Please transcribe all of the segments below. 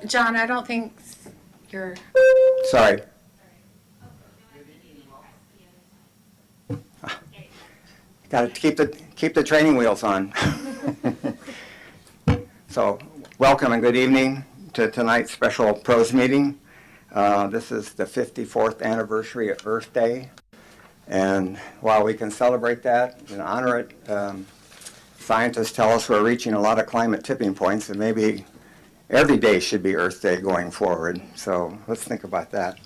John, I don't think you're... Sorry. Got to keep the training wheels on. So, welcome and good evening to tonight's special PROS meeting. This is the 54th anniversary of Earth Day, and while we can celebrate that and honor it, scientists tell us we're reaching a lot of climate tipping points, and maybe every day should be Earth Day going forward. So let's think about that.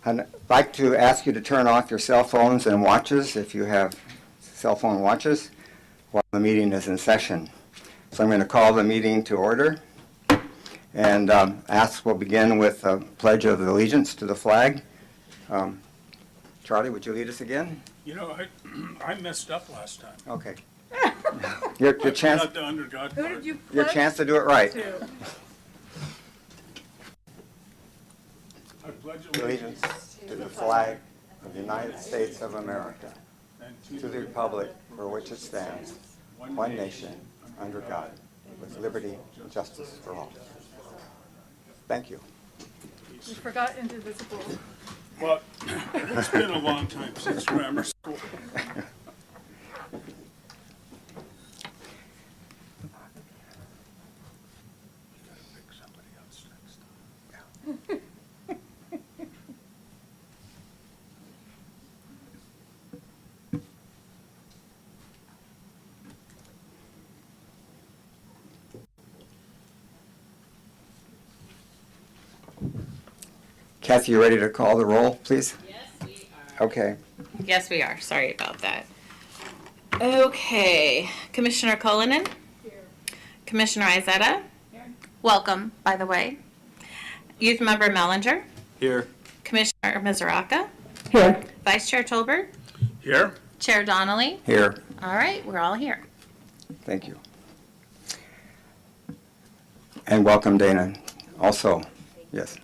I'd like to ask you to turn off your cell phones and watches if you have cell phone watches while the meeting is in session. So I'm going to call the meeting to order, and we'll begin with a pledge of allegiance to the flag. Charlie, would you lead us again? You know, I messed up last time. Okay. Your chance. Not the under God Who part. did you Your chance to do it right. to? I pledge Allegiance to the flag of the United States of America, and to the republic for which it stands, one nation, under God, with liberty and justice for all. Thank you. You forgot indivisible. Well, it's been a long time since grammar school. Cathy, you ready to call the roll, please? Yes, we are. Okay. Yes, we are. Sorry about that. Okay. Commissioner Cullinan? Here. Commissioner Izetta? Here. Welcome, by the way. Youth Member Mellinger? Here. Commissioner Mizuraka? Here. Vice Chair Tolbert? Here. Chair Donnelly? Here. All right, we're all here. Thank you. And welcome, Dana. Also, yes.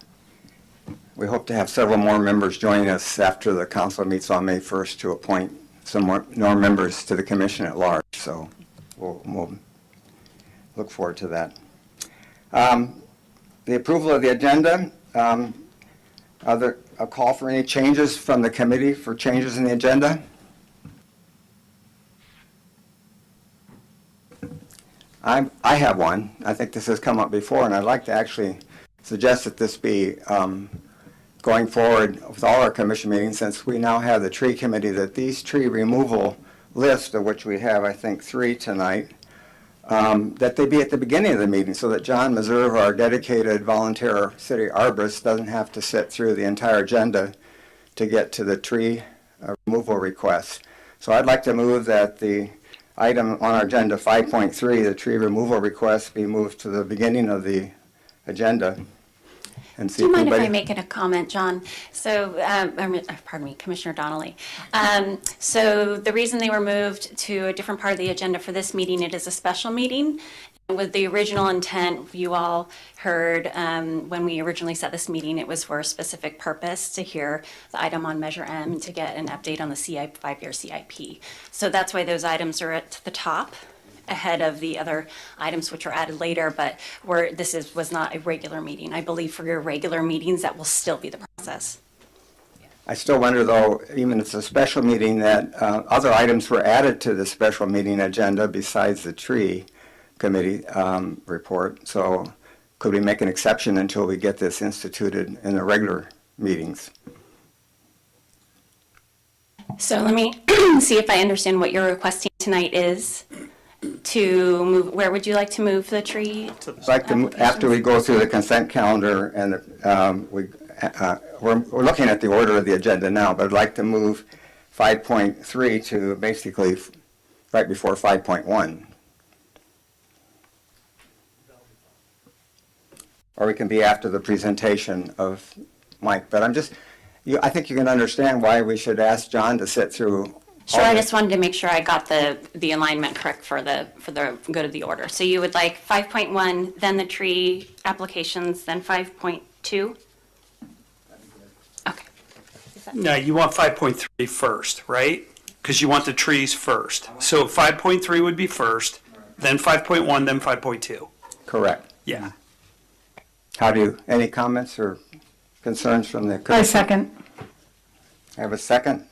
We hope to have several more members joining us after the council meets on May 1st to appoint some more members to the commission at large. So we'll look forward to that. The approval of the agenda. Are there a call for any changes from the committee for changes in the agenda? I have one. I think this has come up before, and I'd like to actually suggest that this be going forward with all our commission meetings, since we now have the tree committee, that these tree removal lists, of which we have, I think, 3 tonight, that they be at the beginning of the meeting so that John Meserve, our dedicated volunteer city arborist, doesn't have to sit through the entire agenda to get to the tree removal requests. So I'd like to move that the item on our agenda 5.3, the tree removal request, be moved to the beginning of the agenda. And see Do you mind if anybody... I make a comment, John? So, pardon me, Commissioner Donnelly. So the reason they were moved to a different part of the agenda for this meeting, it is a special meeting. With the original intent, you all heard when we originally set this meeting, it was for a specific purpose to hear the item on Measure M and to get an update on the 5-year CIP. So that's why those items are at the top, ahead of the other items which were added later, but was not a regular meeting. I believe for your regular meetings, that will still be the process. I still wonder, though, even if it's a special meeting, that other items were added to the special meeting agenda besides the tree committee report. So could we make an exception until we get this instituted in the regular meetings? So let me see if I understand what you're requesting tonight is. To move, where would you like to move the tree? I'd like to, after we go through the consent calendar, and we're looking at the order of the agenda now, but I'd like to move 5.3 to basically right before 5.1. Or we can be after the presentation of Mike. But I think you can understand why we should ask John to sit through. Sure, I just wanted to make sure I got the alignment correct for the good of the order. So you would like 5.1, then the tree applications, then 5.2? Okay. No, you want 5.3 first, right? Because you want the trees first. So 5.3 would be first, then 5.1, then 5.2. Correct. Yeah. Any comments or concerns from the I commission? second. Have a second?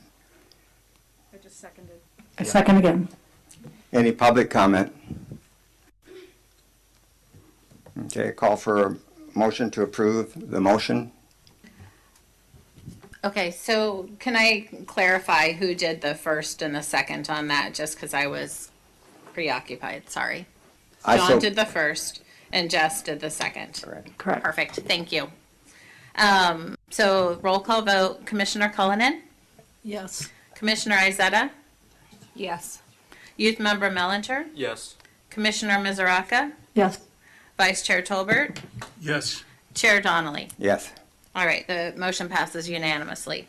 I just seconded. I second again. Any public comment? Okay, call for a motion to approve the motion. Okay, so can I clarify who did the first and the second on that, just because I was preoccupied, sorry. John did the first and Jess did the second. Correct. Correct. Perfect, thank you. So roll call vote, Commissioner Cullinan, Yes. Commissioner Izetta, Yes. Youth Member Mellinger, Yes. Commissioner Mizuraka, Yes. Vice Chair Tolbert, Yes. Chair Donnelly. Yes, All right, the motion passes unanimously.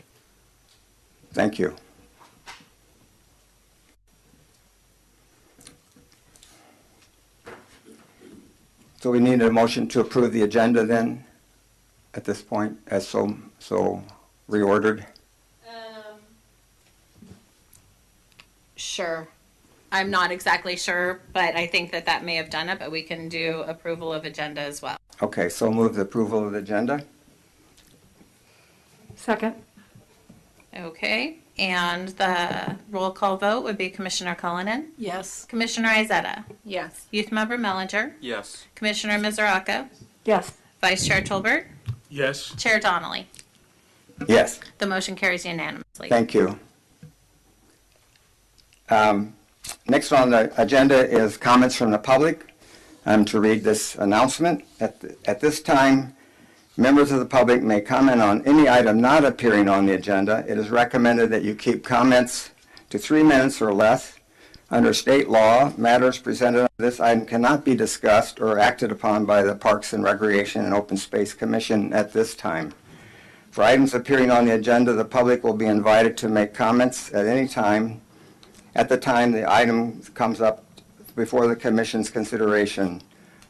thank you. So we need a motion to approve the agenda then, at this point, as so reordered? Sure. I'm not exactly sure, but I think that may have done it, but we can do approval of agenda as well. Okay, so move the approval of the agenda? Second. Okay, and the roll call vote would be Commissioner Cullinan, Yes. Commissioner Izetta, Yes. Youth Member Mellinger, Yes. Commissioner Mizuraka, Yes. Vice Chair Tolbert, Yes. Chair Donnelly. Yes. The motion carries unanimously. Thank you. Next on the agenda is comments from the public. I'm to read this announcement. At this time, members of the public may comment on any item not appearing on the agenda. It is recommended that you keep comments to 3 minutes or less. Under state law, matters presented on this item cannot be discussed or acted upon by the Parks and Recreation and Open Space Commission at this time. For items appearing on the agenda, the public will be invited to make comments at any time, at the time the item comes up before the commission's consideration.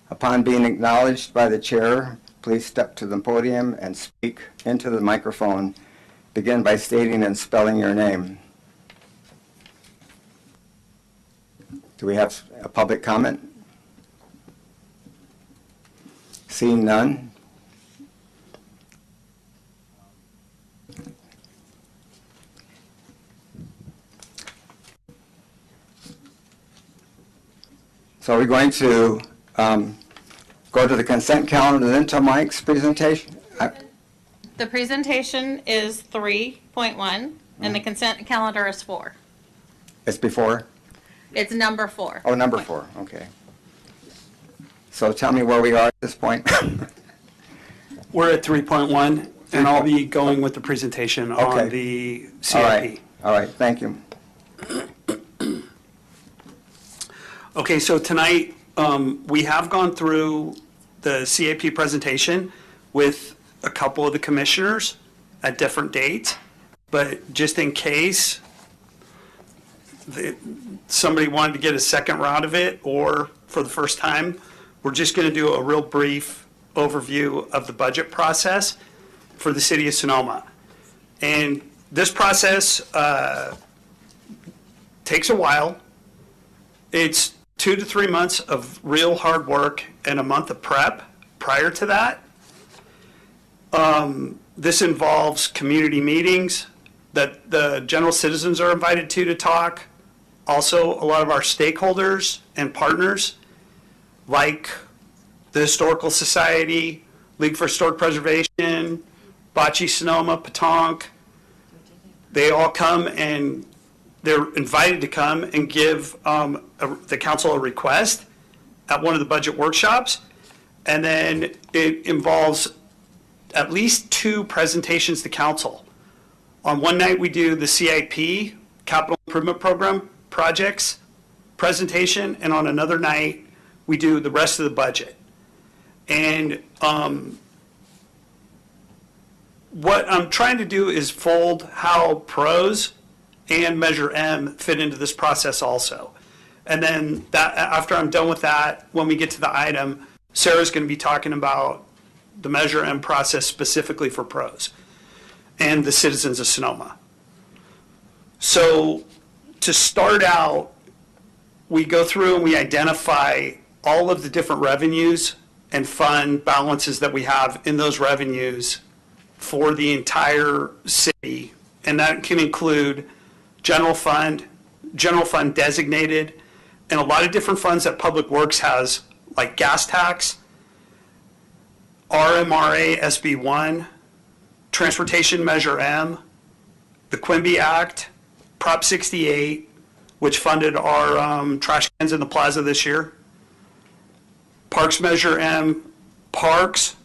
Upon being acknowledged by the chair, please step to the podium and speak into the microphone. Begin by stating and spelling your name. Do we have a public comment? Seeing none? So we're going to go to the consent calendar, then to Mike's presentation. The presentation is 3.1 and the consent calendar is 4. It's before? It's number 4. Oh, number 4, okay. So tell me where we are at this point. We're at 3.1, and I'll be going with the presentation Okay. on the All right, CIP. all right, thank you. Okay, so tonight, we have gone through the CIP presentation with a couple of the commissioners at different dates, but just in case somebody wanted to get a second round of it, or for the first time, we're just going to do a real brief overview of the budget process for the city of Sonoma. And this process takes a while. It's 2 to 3 months of real hard work and a month of prep prior to that. This involves community meetings that the general citizens are invited to talk. Also, a lot of our stakeholders and partners, like the Historical Society, League for Historic Preservation, Bocce Sonoma, Petonk, they all come and they're invited to come and give the council a request at one of the budget workshops. And then it involves at least 2 presentations to council. On one night, we do the CIP, Capital Improvement Program projects presentation, and on another night, we do the rest of the budget. And what I'm trying to do is fold how PROS and Measure M fit into this process also. And then that, after I'm done with that, when we get to the item, Sarah's going to be talking about the Measure M process specifically for PROS and the citizens of Sonoma. So to start out, we go through and we identify all of the different revenues and fund balances that we have in those revenues for the entire city. And that can include general fund designated, and a lot of different funds that Public Works has, like gas tax, RMRA SB1, Transportation Measure M, the Quimby Act, Prop 68, which funded our trash cans in the plaza this year, Parks Measure M, Parks,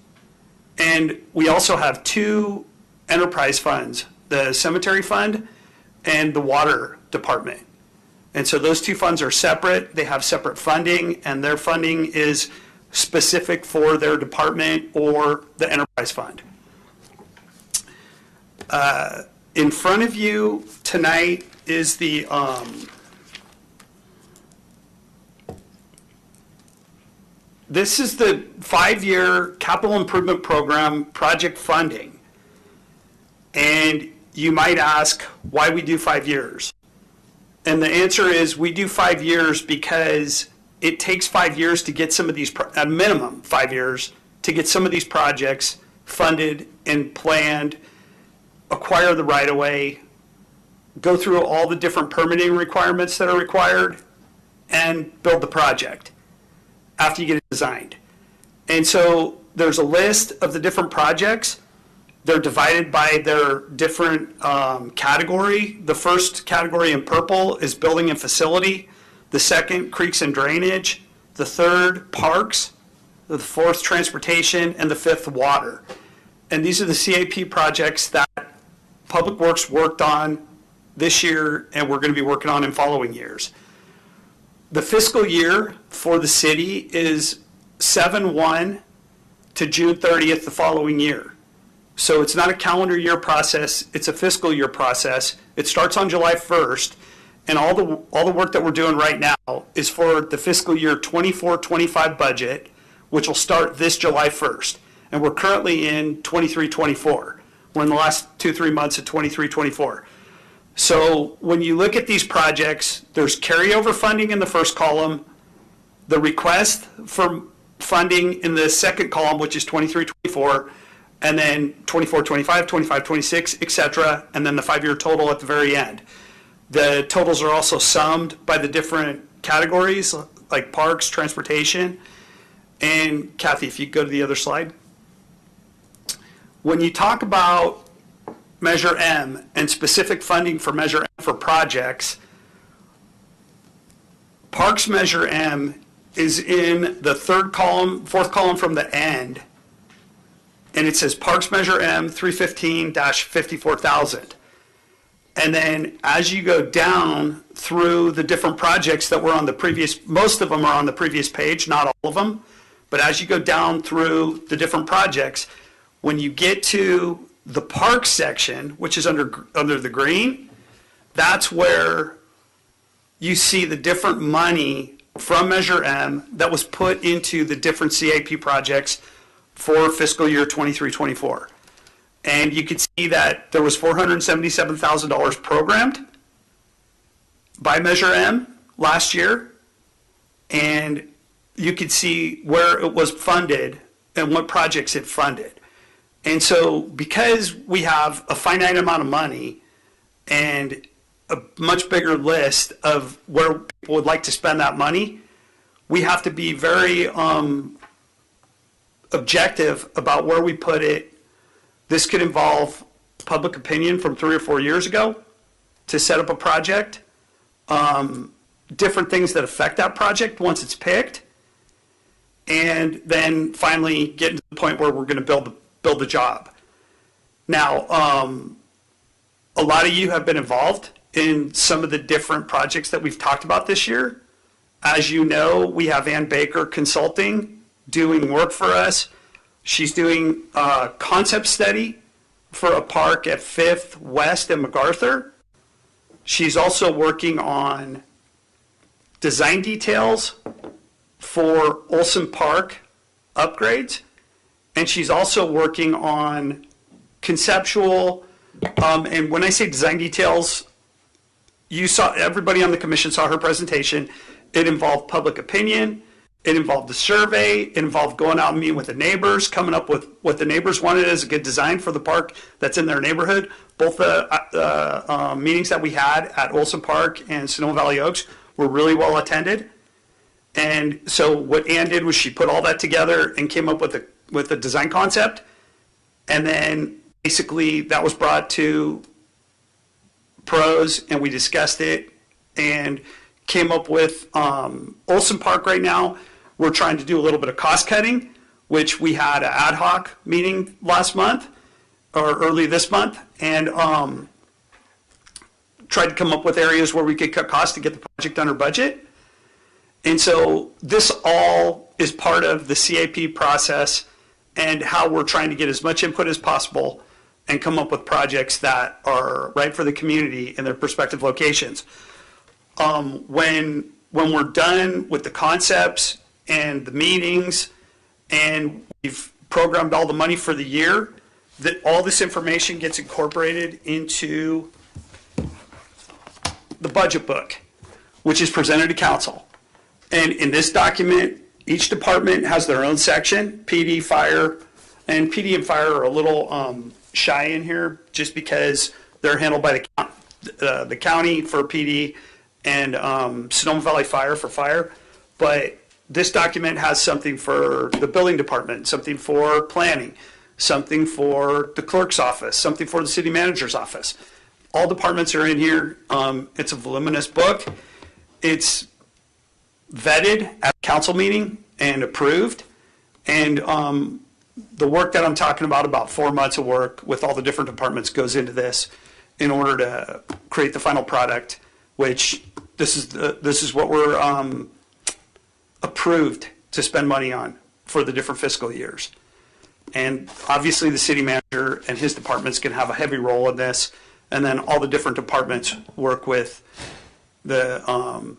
and we also have two enterprise funds, the Cemetery Fund and the Water Department. And so those two funds are separate. They have separate funding, and their funding is specific for their department or the enterprise fund. In front of you tonight is the this is the 5-year capital improvement program project funding. And you might ask why we do 5 years. And the answer is we do 5 years because it takes 5 years to get some of these, a minimum 5 years, to get some of these projects funded and planned, acquire the right-of-way, go through all the different permitting requirements that are required, and build the project after you get it designed. And so there's a list of the different projects. They're divided by their different category. The first category in purple is building and facility. The second, creeks and drainage. The third, parks. The fourth, transportation. And the fifth, water. And these are the CAP projects that Public Works worked on this year and we're going to be working on in following years. The fiscal year for the city is 7/1 to June 30th the following year. So it's not a calendar year process, it's a fiscal year process. It starts on July 1st, and all the work that we're doing right now is for the fiscal year 24-25 budget, which will start this July 1st. And we're currently in 23-24. We're in the last 2-3 months of 23-24. So when you look at these projects, there's carryover funding in the first column, the request for funding in the second column, which is 23-24, and then 24-25, 25-26, et cetera, and then the 5-year total at the very end. The totals are also summed by the different categories, like parks, transportation. And Cathy, if you go to the other slide. When you talk about Measure M and specific funding for Measure M for projects, Parks Measure M is in the third column, fourth column from the end, and it says Parks Measure M 315-54,000. And then as you go down through the different projects that were on the previous, most of them are on the previous page, not all of them, but as you go down through the different projects, when you get to the park section, which is under the green, that's where you see the different money from Measure M that was put into the different CAP projects for fiscal year 23-24. And you can see that there was $477,000 programmed by Measure M last year. And you can see where it was funded and what projects it funded. And so because we have a finite amount of money and a much bigger list of where people would like to spend that money, we have to be very objective about where we put it. This could involve public opinion from 3 or 4 years ago to set up a project, different things that affect that project once it's picked, and then finally getting to the point where we're going to build the job. Now, a lot of you have been involved in some of the different projects that we've talked about this year. As you know, we have Ann Baker Consulting doing work for us. She's doing a concept study for a park at 5th West and MacArthur. She's also working on design details for Olson Park upgrades. And she's also working on conceptual, and when I say design details, you saw, everybody on the commission saw her presentation. It involved public opinion, It involved a survey. It involved going out and meeting with the neighbors, coming up with what the neighbors wanted as a good design for the park that's in their neighborhood. Both the meetings that we had at Olson Park and Sonoma Valley Oaks were really well attended. And so what Ann did was she put all that together and came up with a design concept. And then basically that was brought to pros and we discussed it and came up with Olson Park right now. We're trying to do a little bit of cost cutting, which we had an ad hoc meeting last month or early this month, and tried to come up with areas where we could cut costs to get the project under budget. And so this all is part of the CAP process and how we're trying to get as much input as possible and come up with projects that are right for the community in their prospective locations. When we're done with the concepts and the meetings and we've programmed all the money for the year, that all this information gets incorporated into the budget book, which is presented to council. And in this document, each department has their own section, PD, fire, and PD and fire are a little shy in here just because they're handled by the county for PD and Sonoma Valley Fire for fire. But this document has something for the building department, something for planning, something for the clerk's office, something for the city manager's office. All departments are in here. It's a voluminous book. It's vetted at council meeting and approved. And the work that I'm talking about 4 months of work with all the different departments goes into this in order to create the final product, which this is what we're approved to spend money on for the different fiscal years. And obviously the city manager and his departments can have a heavy role in this, and then all the different departments work with the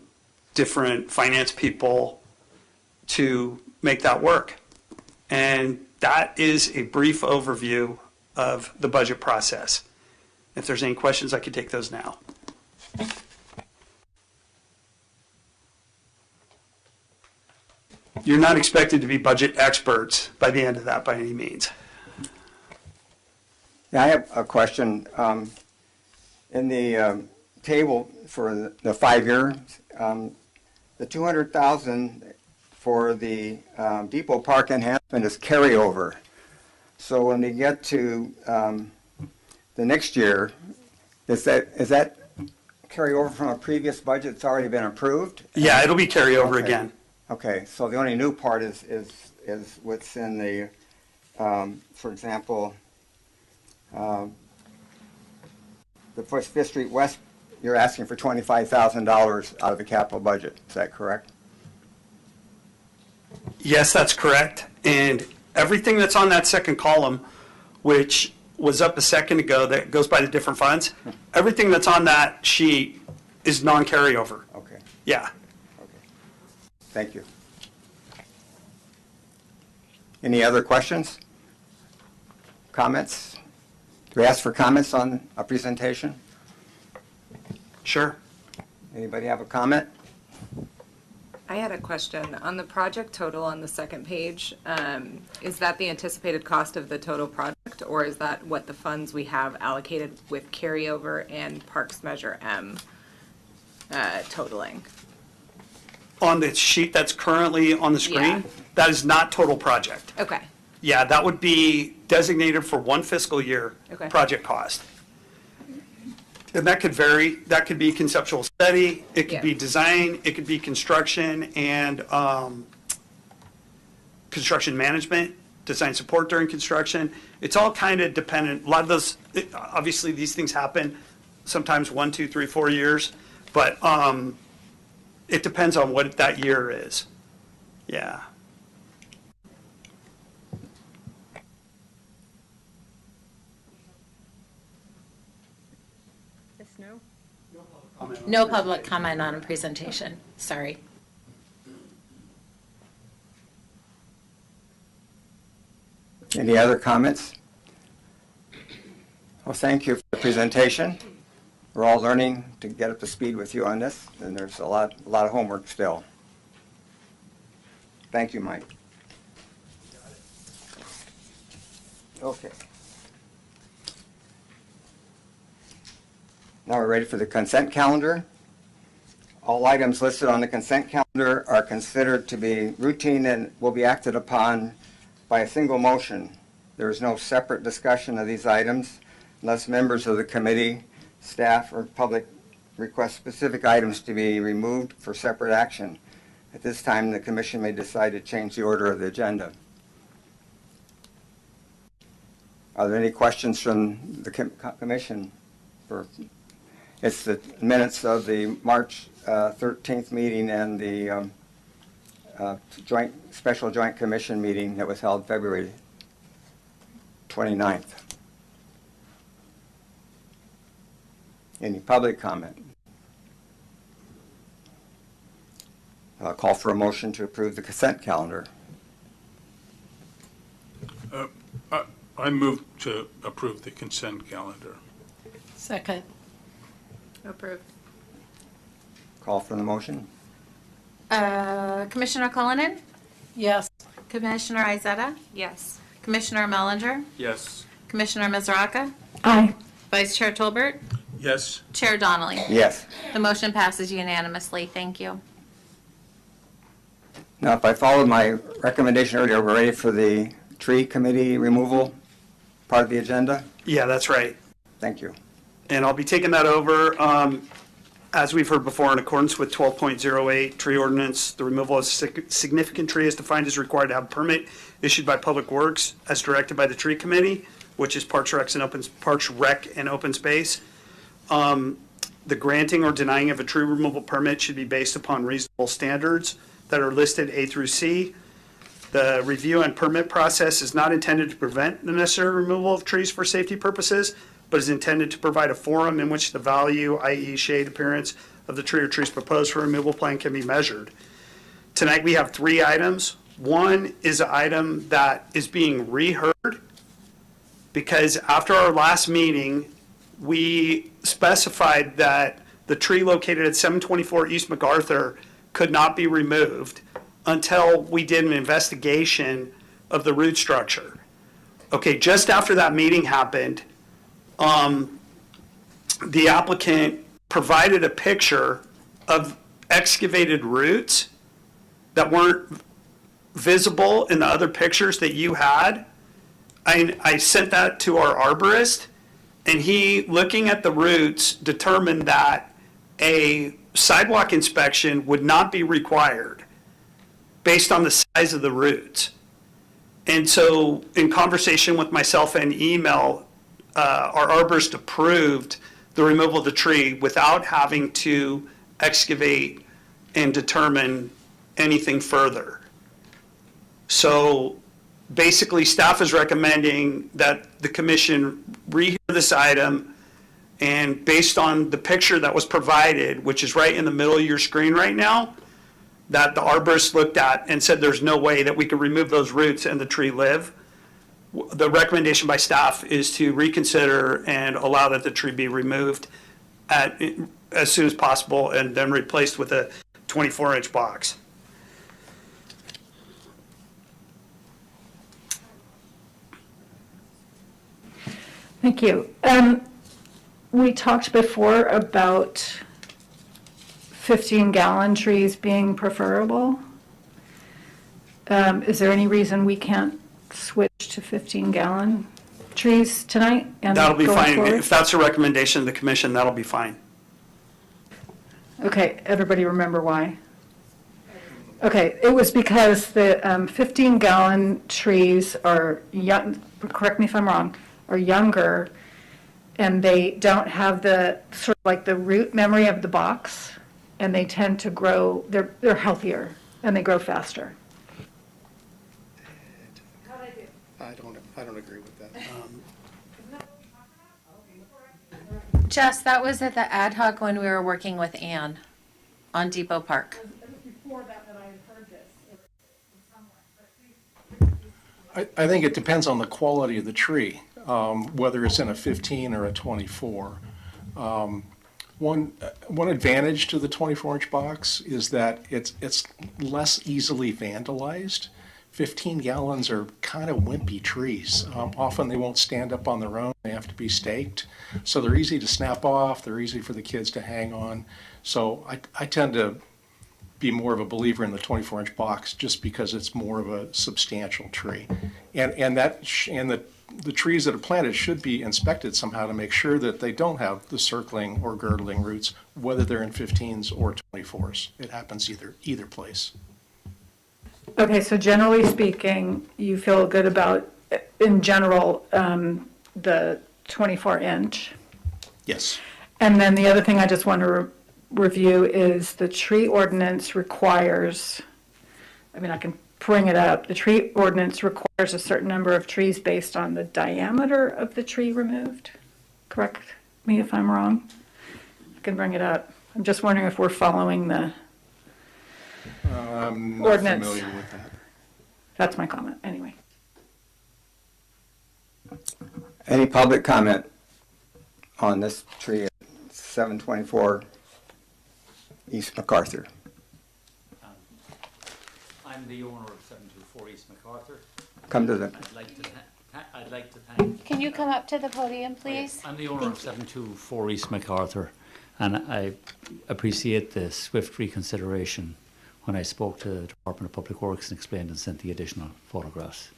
different finance people to make that work. And that is a brief overview of the budget process. If there's any questions, I could take those now. You're not expected to be budget experts by the end of that by any means. Yeah, I have a question. In the table for the 5 years, the $200,000 for the Depot Park enhancement is carryover. So when we get to the next year, is that carryover from a previous budget that's already been approved? Yeah, it'll be carryover Okay. again. Okay, so the only new part is what's in the, for example, the Fifth Street West, you're asking for $25,000 out of the capital budget. Is that correct? Yes, that's correct. And everything that's on that second column, which was up a second ago, that goes by the different funds, everything that's on that sheet is non-carryover. Okay, Yeah. okay. Thank you. Any other questions? Comments? Do we ask for comments on a presentation? Sure. Anybody have a comment? I had a question. On the project total on the second page, is that the anticipated cost of the total project, or is that what the funds we have allocated with carryover and Parks Measure M totaling? On the sheet that's currently on the screen, Yeah. that is not total project. Okay. Yeah, that would be designated for one fiscal year Okay. project cost. And that could vary. That could be conceptual study, it could Yeah. be design, it could be construction and construction management, design support during construction. It's all kind of dependent. A lot of those, obviously these things happen sometimes 1, 2, 3, 4 years, but it depends on what that year is. Yeah. No public comment on a presentation, sorry. Any other comments? Well, thank you for the presentation. We're all learning to get up to speed with you on this, and there's a lot of homework still. Thank you, Mike. Okay. Now we're ready for the consent calendar. All items listed on the consent calendar are considered to be routine and will be acted upon by a single motion. There is no separate discussion of these items unless members of the committee, staff, or public request specific items to be removed for separate action. At this time, the commission may decide to change the order of the agenda. Are there any questions from the commission? It's the minutes of the March 13th meeting and the special joint commission meeting that was held February 29th. Any public comment? I'll call for a motion to approve the consent calendar. I move to approve the consent calendar. Second. Approved. Call for the motion. Commissioner Cullinan, Yes. Commissioner Izetta, Yes. Commissioner Mellinger, Yes. Commissioner Mizraka, Aye. Vice Chair Tolbert, Yes. Chair Donnelly. Yes. The motion passes unanimously. Thank you. Now, if I followed my recommendation earlier, we're ready for the tree committee removal part of the agenda? Yeah, that's right. Thank you. And I'll be taking that over. As we've heard before, in accordance with 12.08 tree ordinance, the removal of significant tree is defined as required to have a permit issued by Public Works as directed by the tree committee, which is Parks, Rec, and Open Space. The granting or denying of a tree removal permit should be based upon reasonable standards that are listed A through C. The review and permit process is not intended to prevent the necessary removal of trees for safety purposes, but is intended to provide a forum in which the value, i.e. shade appearance, of the tree or trees proposed for removal plan can be measured. Tonight we have 3 items. One is an item that is being reheard because after our last meeting, we specified that the tree located at 724 East MacArthur could not be removed until we did an investigation of the root structure. Okay, just after that meeting happened, the applicant provided a picture of excavated roots that weren't visible in the other pictures that you had. I sent that to our arborist, and he, looking at the roots, determined that a sidewalk inspection would not be required based on the size of the roots. And so in conversation with myself and email, our arborist approved the removal of the tree without having to excavate and determine anything further. So basically, staff is recommending that the commission rehear this item, and based on the picture that was provided, which is right in the middle of your screen right now, that the arborist looked at and said there's no way that we could remove those roots and the tree live. The recommendation by staff is to reconsider and allow that the tree be removed as soon as possible and then replaced with a 24-inch box. Thank you. We talked before about 15-gallon trees being preferable. Is there any reason we can't switch to 15-gallon trees tonight? And That'll be going fine. forward? If that's a recommendation of the commission, that'll be fine. Okay, everybody remember why? Okay, it was because the 15-gallon trees are young, correct me if I'm wrong, are younger, and they don't have the sort of like the root memory of the box, and they tend to grow, they're healthier, and they grow faster. I don't agree with that. Jess, that was at the ad hoc when we were working with Ann on Depot Park. I think it depends on the quality of the tree, whether it's in a 15 or a 24. One advantage to the 24-inch box is that it's less easily vandalized. 15 gallons are kind of wimpy trees. Often they won't stand up on their own. They have to be staked. So they're easy to snap off. They're easy for the kids to hang on. So I tend to be more of a believer in the 24-inch box just because it's more of a substantial tree. And the trees that are planted should be inspected somehow to make sure that they don't have the circling or girdling roots, whether they're in 15s or 24s. It happens either place. Okay, so generally speaking, you feel good about, in general, the 24-inch? Yes. And then the other thing I just want to review is the tree ordinance requires, I mean, I can bring it up, the tree ordinance requires a certain number of trees based on the diameter of the tree removed. Correct me if I'm wrong. I can bring it up. I'm just wondering if we're following the I'm not ordinance. familiar with that. That's my comment, anyway. Any public comment on this tree at 724 East MacArthur? I'm the owner of 724 East MacArthur. Come to the, I'd like to thank. Can you come up to the podium, please? I'm the owner of 724 East MacArthur, and I appreciate the swift reconsideration when I spoke to the Department of Public Works and explained and sent the additional photographs.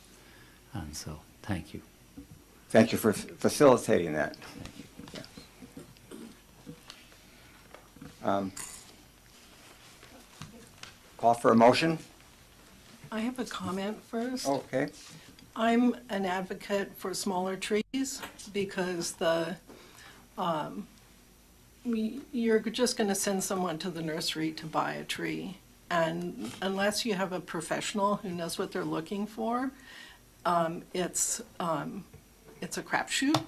And so, thank you. thank you for facilitating that. Yeah. Call for a motion? I have a comment first. Okay. I'm an advocate for smaller trees because you're just going to send someone to the nursery to buy a tree. And unless you have a professional who knows what they're looking for, it's a crapshoot.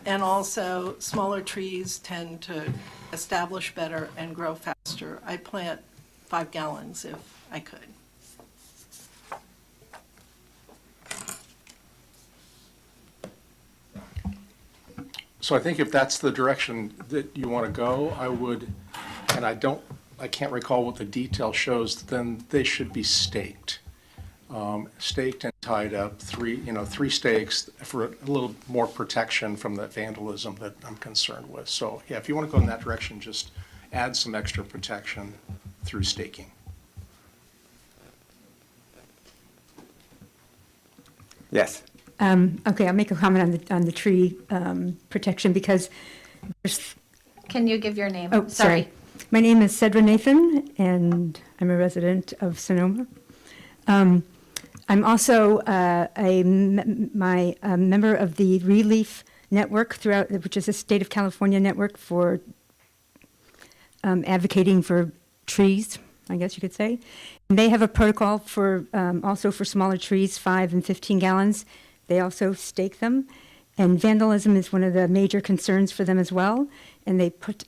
And also, smaller trees tend to establish better and grow faster. I plant 5 gallons if I could. So I think if that's the direction that you want to go, I would, and I can't recall what the detail shows, then they should be staked. Staked and tied up, three stakes for a little more protection from the vandalism that I'm concerned with. So yeah, if you want to go in that direction, just add some extra protection through staking. Yes. Okay, I'll make a comment on the tree protection because there's. Can you give your name? Oh, sorry. My name is Cedra Nathan, and I'm a resident of Sonoma. I'm also a member of the Relief Network throughout, which is a state of California network for advocating for trees, I guess you could say. And they have a protocol for also for smaller trees, 5 and 15 gallons. They also stake them, and vandalism is one of the major concerns for them as well. And they put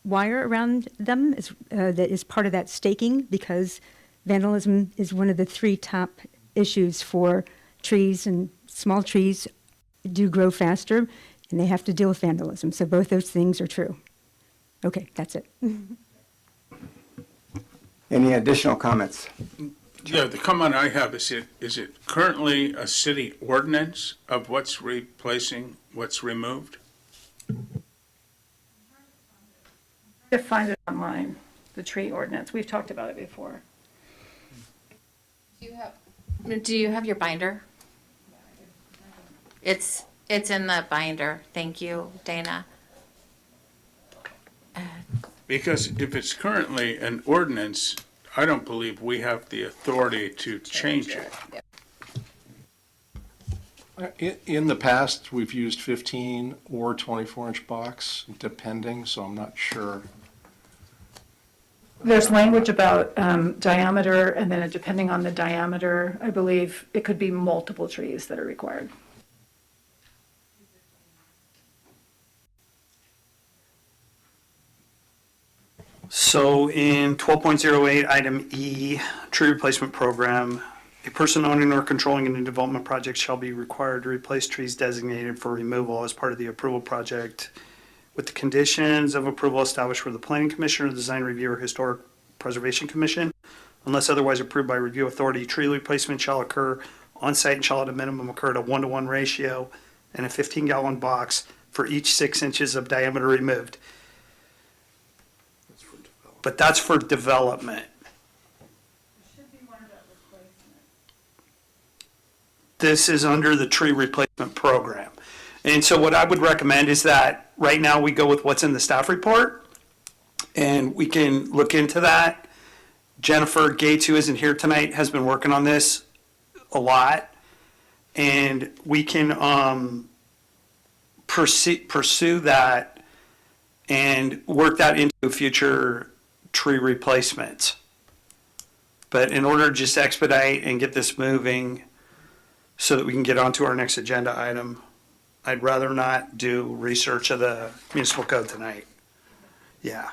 wire around them that is part of that staking because vandalism is one of the 3 top issues for trees, and small trees do grow faster, and they have to deal with vandalism. So both those things are true. Okay, that's it. Any additional comments? Yeah, the comment I have is it currently a city ordinance of what's replacing what's removed? To find it online, the tree ordinance. We've talked about it before. Do you have your binder? It's in the binder. Thank you, Dana. Because if it's currently an ordinance, I don't believe we have the authority to change it. In the past, we've used 15 or 24-inch box, depending, so I'm not sure. There's language about diameter, and then depending on the diameter, I believe it could be multiple trees that are required. So in 12.08, item E, tree replacement program, a person owning or controlling any development project shall be required to replace trees designated for removal as part of the approval project with the conditions of approval established for the Planning Commission or the Design Review or Historic Preservation Commission. Unless otherwise approved by review authority, tree replacement shall occur on-site and shall at a minimum occur at a 1-to-1 ratio in a 15-gallon box for each 6 inches of diameter removed. But that's for development. This is under the tree replacement program. And so what I would recommend is that right now we go with what's in the staff report, and we can look into that. Jennifer Gates, who isn't here tonight, has been working on this a lot, and we can pursue that and work that into future tree replacements. But in order to just expedite and get this moving so that we can get onto our next agenda item, I'd rather not do research of the municipal code tonight. Yeah.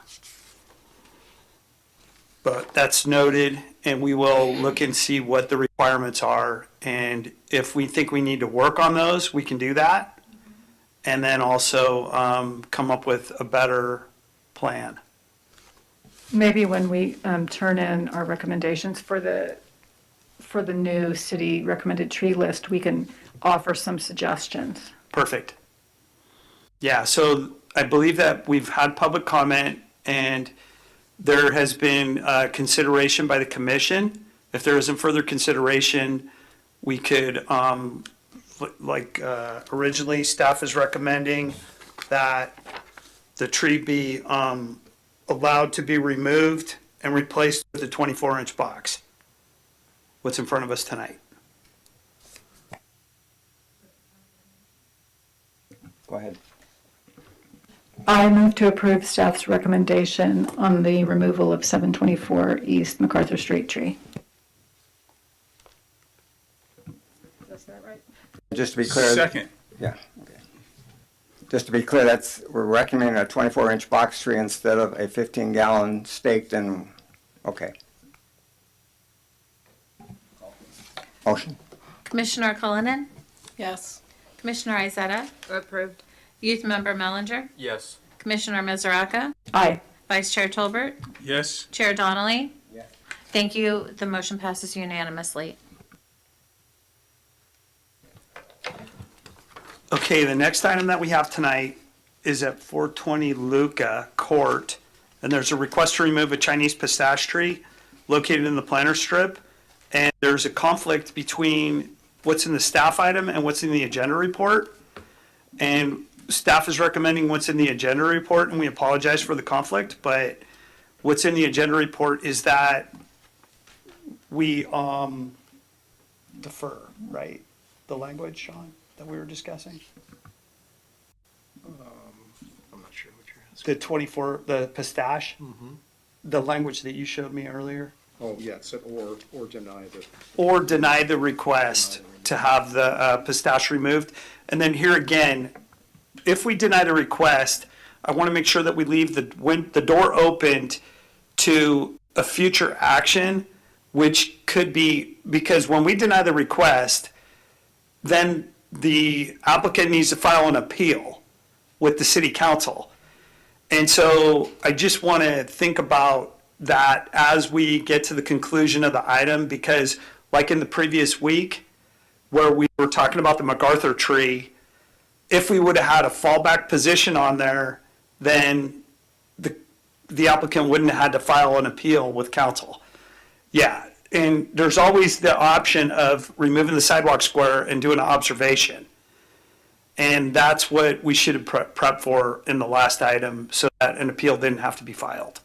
But that's noted, and we will look and see what the requirements are. And if we think we need to work on those, we can do that. And then also come up with a better plan. Maybe when we turn in our recommendations for the new city recommended tree list, we can offer some suggestions. Perfect. Yeah, so I believe that we've had public comment, and there has been consideration by the commission. If there isn't further consideration, we could, originally, staff is recommending that the tree be allowed to be removed and replaced with a 24-inch box. What's in front of us tonight? Go ahead. I move to approve staff's recommendation on the removal of 724 East MacArthur Street tree. Is that right? Just to be clear. Second. Yeah, okay. Just to be clear, we're recommending a 24-inch box tree instead of a 15-gallon staked and, okay. Motion. Commissioner Cullinan, Yes. Commissioner Izetta, Approved. Youth Member Mellinger, Yes. Commissioner Mizuraka, Aye. Vice Chair Tolbert, Yes. Chair Donnelly. Yes. Thank you. The motion passes unanimously. Okay, the next item that we have tonight is at 420 Lucca Court, and there's a request to remove a Chinese pistache tree located in the planter strip, and there's a conflict between what's in the staff item and what's in the agenda report, and staff is recommending what's in the agenda report, and we apologize for the conflict, but what's in the agenda report is that we defer, right? The language, Sean, that we were discussing? I'm not sure what you're asking. The pistache? The language that you showed me earlier? Oh, yeah, it said or deny the. Or deny the request to have the pistache removed. And then here again, if we deny the request, I want to make sure that we leave the door opened to a future action, which could be, because when we deny the request, then the applicant needs to file an appeal with the city council. And so I just want to think about that as we get to the conclusion of the item, because like in the previous week, where we were talking about the MacArthur tree, if we would have had a fallback position on there, then the applicant wouldn't have had to file an appeal with council. Yeah, and there's always the option of removing the sidewalk square and doing an observation. And that's what we should have prepped for in the last item, so that an appeal didn't have to be filed.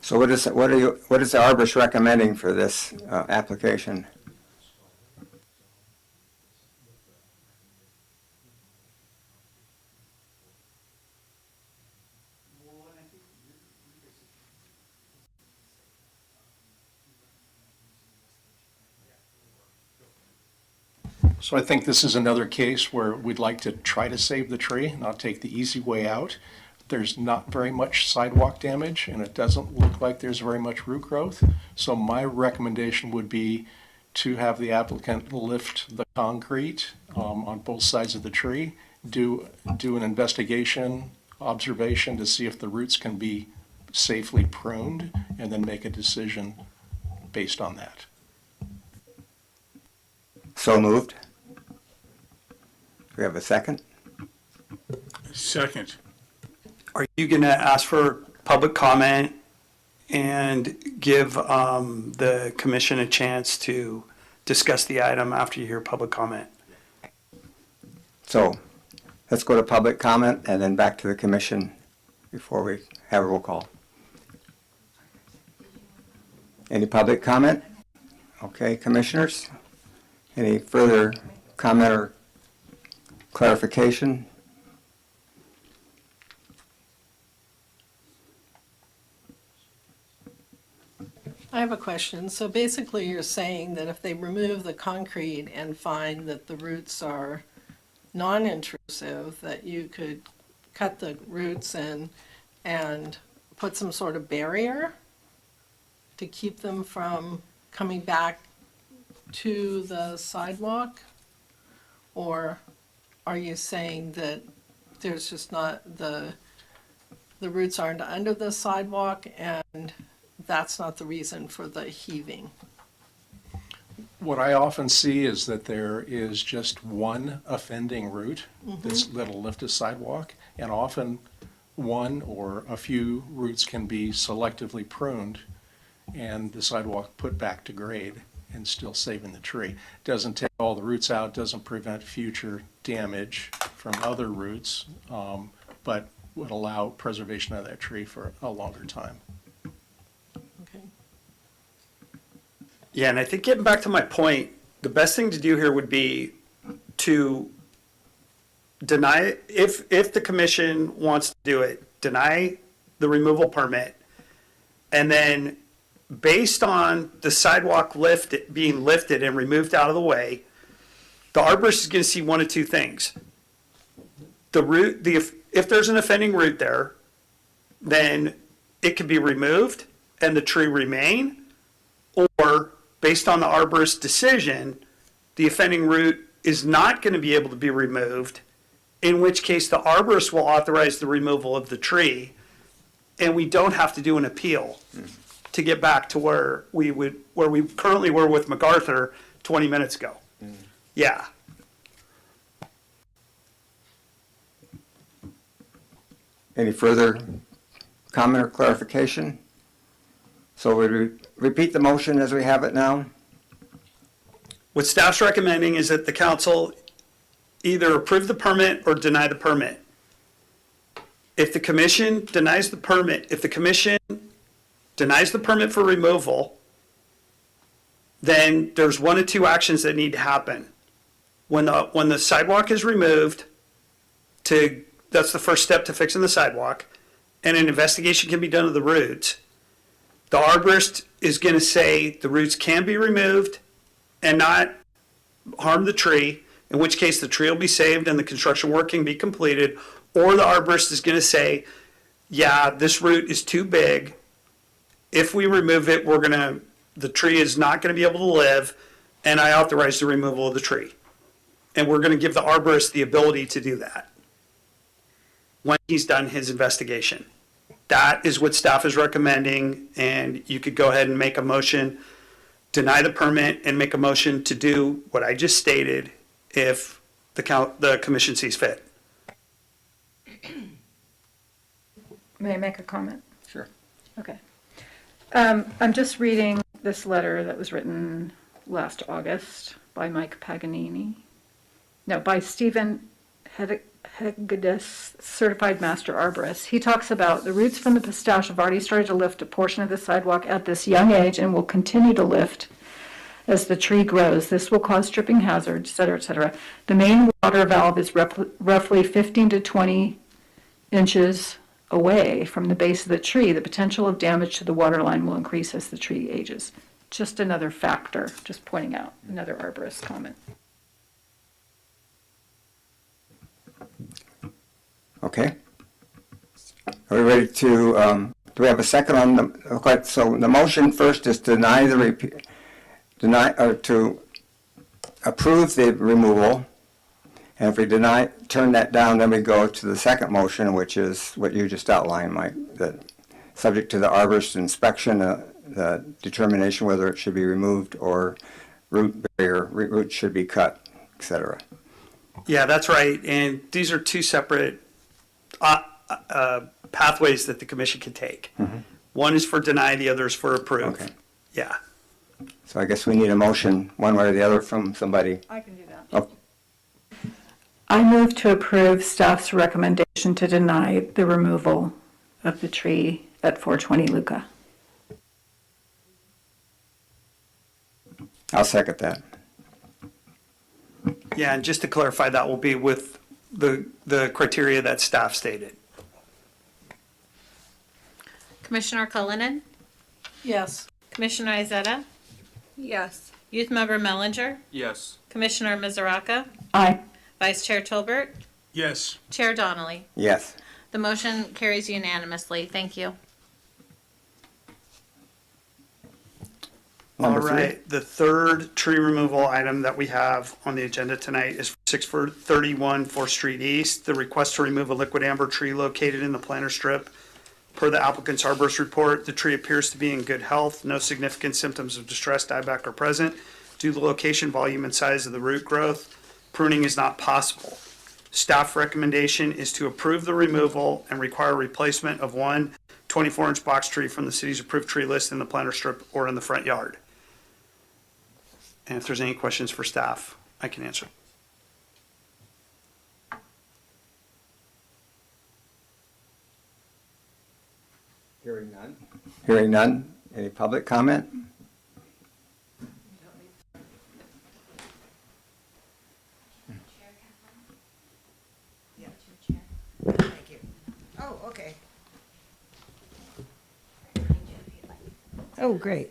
So what is the arborist recommending for this application? So I think this is another case where we'd like to try to save the tree, not take the easy way out. There's not very much sidewalk damage, and it doesn't look like there's very much root growth. So my recommendation would be to have the applicant lift the concrete on both sides of the tree, do an investigation, observation to see if the roots can be safely pruned, and then make a decision based on that. So moved. Do we have a second? Second. Are you going to ask for public comment and give the commission a chance to discuss the item after you hear public comment? So let's go to public comment and then back to the commission before we have a roll call. Any public comment? Okay, commissioners? Any further comment or clarification? I have a question. So basically, you're saying that if they remove the concrete and find that the roots are non-intrusive, that you could cut the roots in and put some sort of barrier to keep them from coming back to the sidewalk? Or are you saying that there's just not, the roots aren't under the sidewalk and that's not the reason for the heaving? What I often see is that there is just one offending root that'll lift a sidewalk, and often one or a few roots can be selectively pruned and the sidewalk put back to grade and still saving the tree. Doesn't take all the roots out, doesn't prevent future damage from other roots, but would allow preservation of that tree for a longer time. Okay. Yeah, and I think getting back to my point, the best thing to do here would be to deny, if the commission wants to do it, deny the removal permit, and then based on the sidewalk being lifted and removed out of the way, the arborist is going to see one of two things. If there's an offending root there, then it can be removed and the tree remain, or based on the arborist's decision, the offending root is not going to be able to be removed, in which case the arborist will authorize the removal of the tree, and we don't have to do an appeal to get back to where we currently were with MacArthur 20 minutes ago. Yeah. Any further comment or clarification? So we repeat the motion as we have it now? What staff's recommending is that the council either approve the permit or deny the permit. If the commission denies the permit, for removal, then there's one of two actions that need to happen. When the sidewalk is removed, that's the first step to fixing the sidewalk, and an investigation can be done of the roots. The arborist is going to say the roots can be removed and not harm the tree, in which case the tree will be saved and the construction work can be completed, or the arborist is going to say, yeah, this root is too big. If we remove it, the tree is not going to be able to live, and I authorize the removal of the tree. And we're going to give the arborist the ability to do that when he's done his investigation. That is what staff is recommending, and you could go ahead and make a motion, deny the permit, and make a motion to do what I just stated if the commission sees fit. May I make a comment? Sure. Okay. I'm just reading this letter that was written last August by Mike Paganini. No, by Stephen Hegedus, Certified Master Arborist. He talks about the roots from the pistache have already started to lift a portion of the sidewalk at this young age and will continue to lift as the tree grows. This will cause tripping hazards, et cetera, et cetera. The main water valve is roughly 15 to 20 inches away from the base of the tree. The potential of damage to the water line will increase as the tree ages. Just another factor, just pointing out another arborist comment. Okay. Are we ready to, do we have a second on the, so the motion first is to to approve the removal And if we turn that down, then we go to the second motion, which is what you just outlined, Mike, that subject to the arborist inspection, the determination whether it should be removed or roots should be cut, et cetera. Yeah, that's right. And these are two separate pathways that the commission can take. One is for deny, the other is for approve. Okay. Yeah. So I guess we need a motion, one way or the other, from somebody. I can do that. Oh, I move to approve staff's recommendation to deny the removal of the tree at 420 Lucca. I'll second that. Yeah, and just to clarify, that will be with the criteria that staff stated. Commissioner Cullinan, Yes. Commissioner Izetta, Yes. Youth Member Mellinger, Yes. Commissioner Mizaraka, Aye. Vice Chair Tolbert, Yes. Chair Donnelly. Yes. The motion carries unanimously. Thank you. Number All three. right, the third tree removal item that we have on the agenda tonight is 631 4th Street East. The request to remove a liquid amber tree located in the planter strip. Per the applicant's arborist report, the tree appears to be in good health. No significant symptoms of distress dieback are present. Due to the location, volume, and size of the root growth, pruning is not possible. Staff recommendation is to approve the removal and require replacement of one 24-inch box tree from the city's approved tree list in the planter strip or in the front yard. And if there's any questions for staff, I can answer. Hearing none. Hearing none. Any public comment? Thank you. Oh, okay. Oh, great.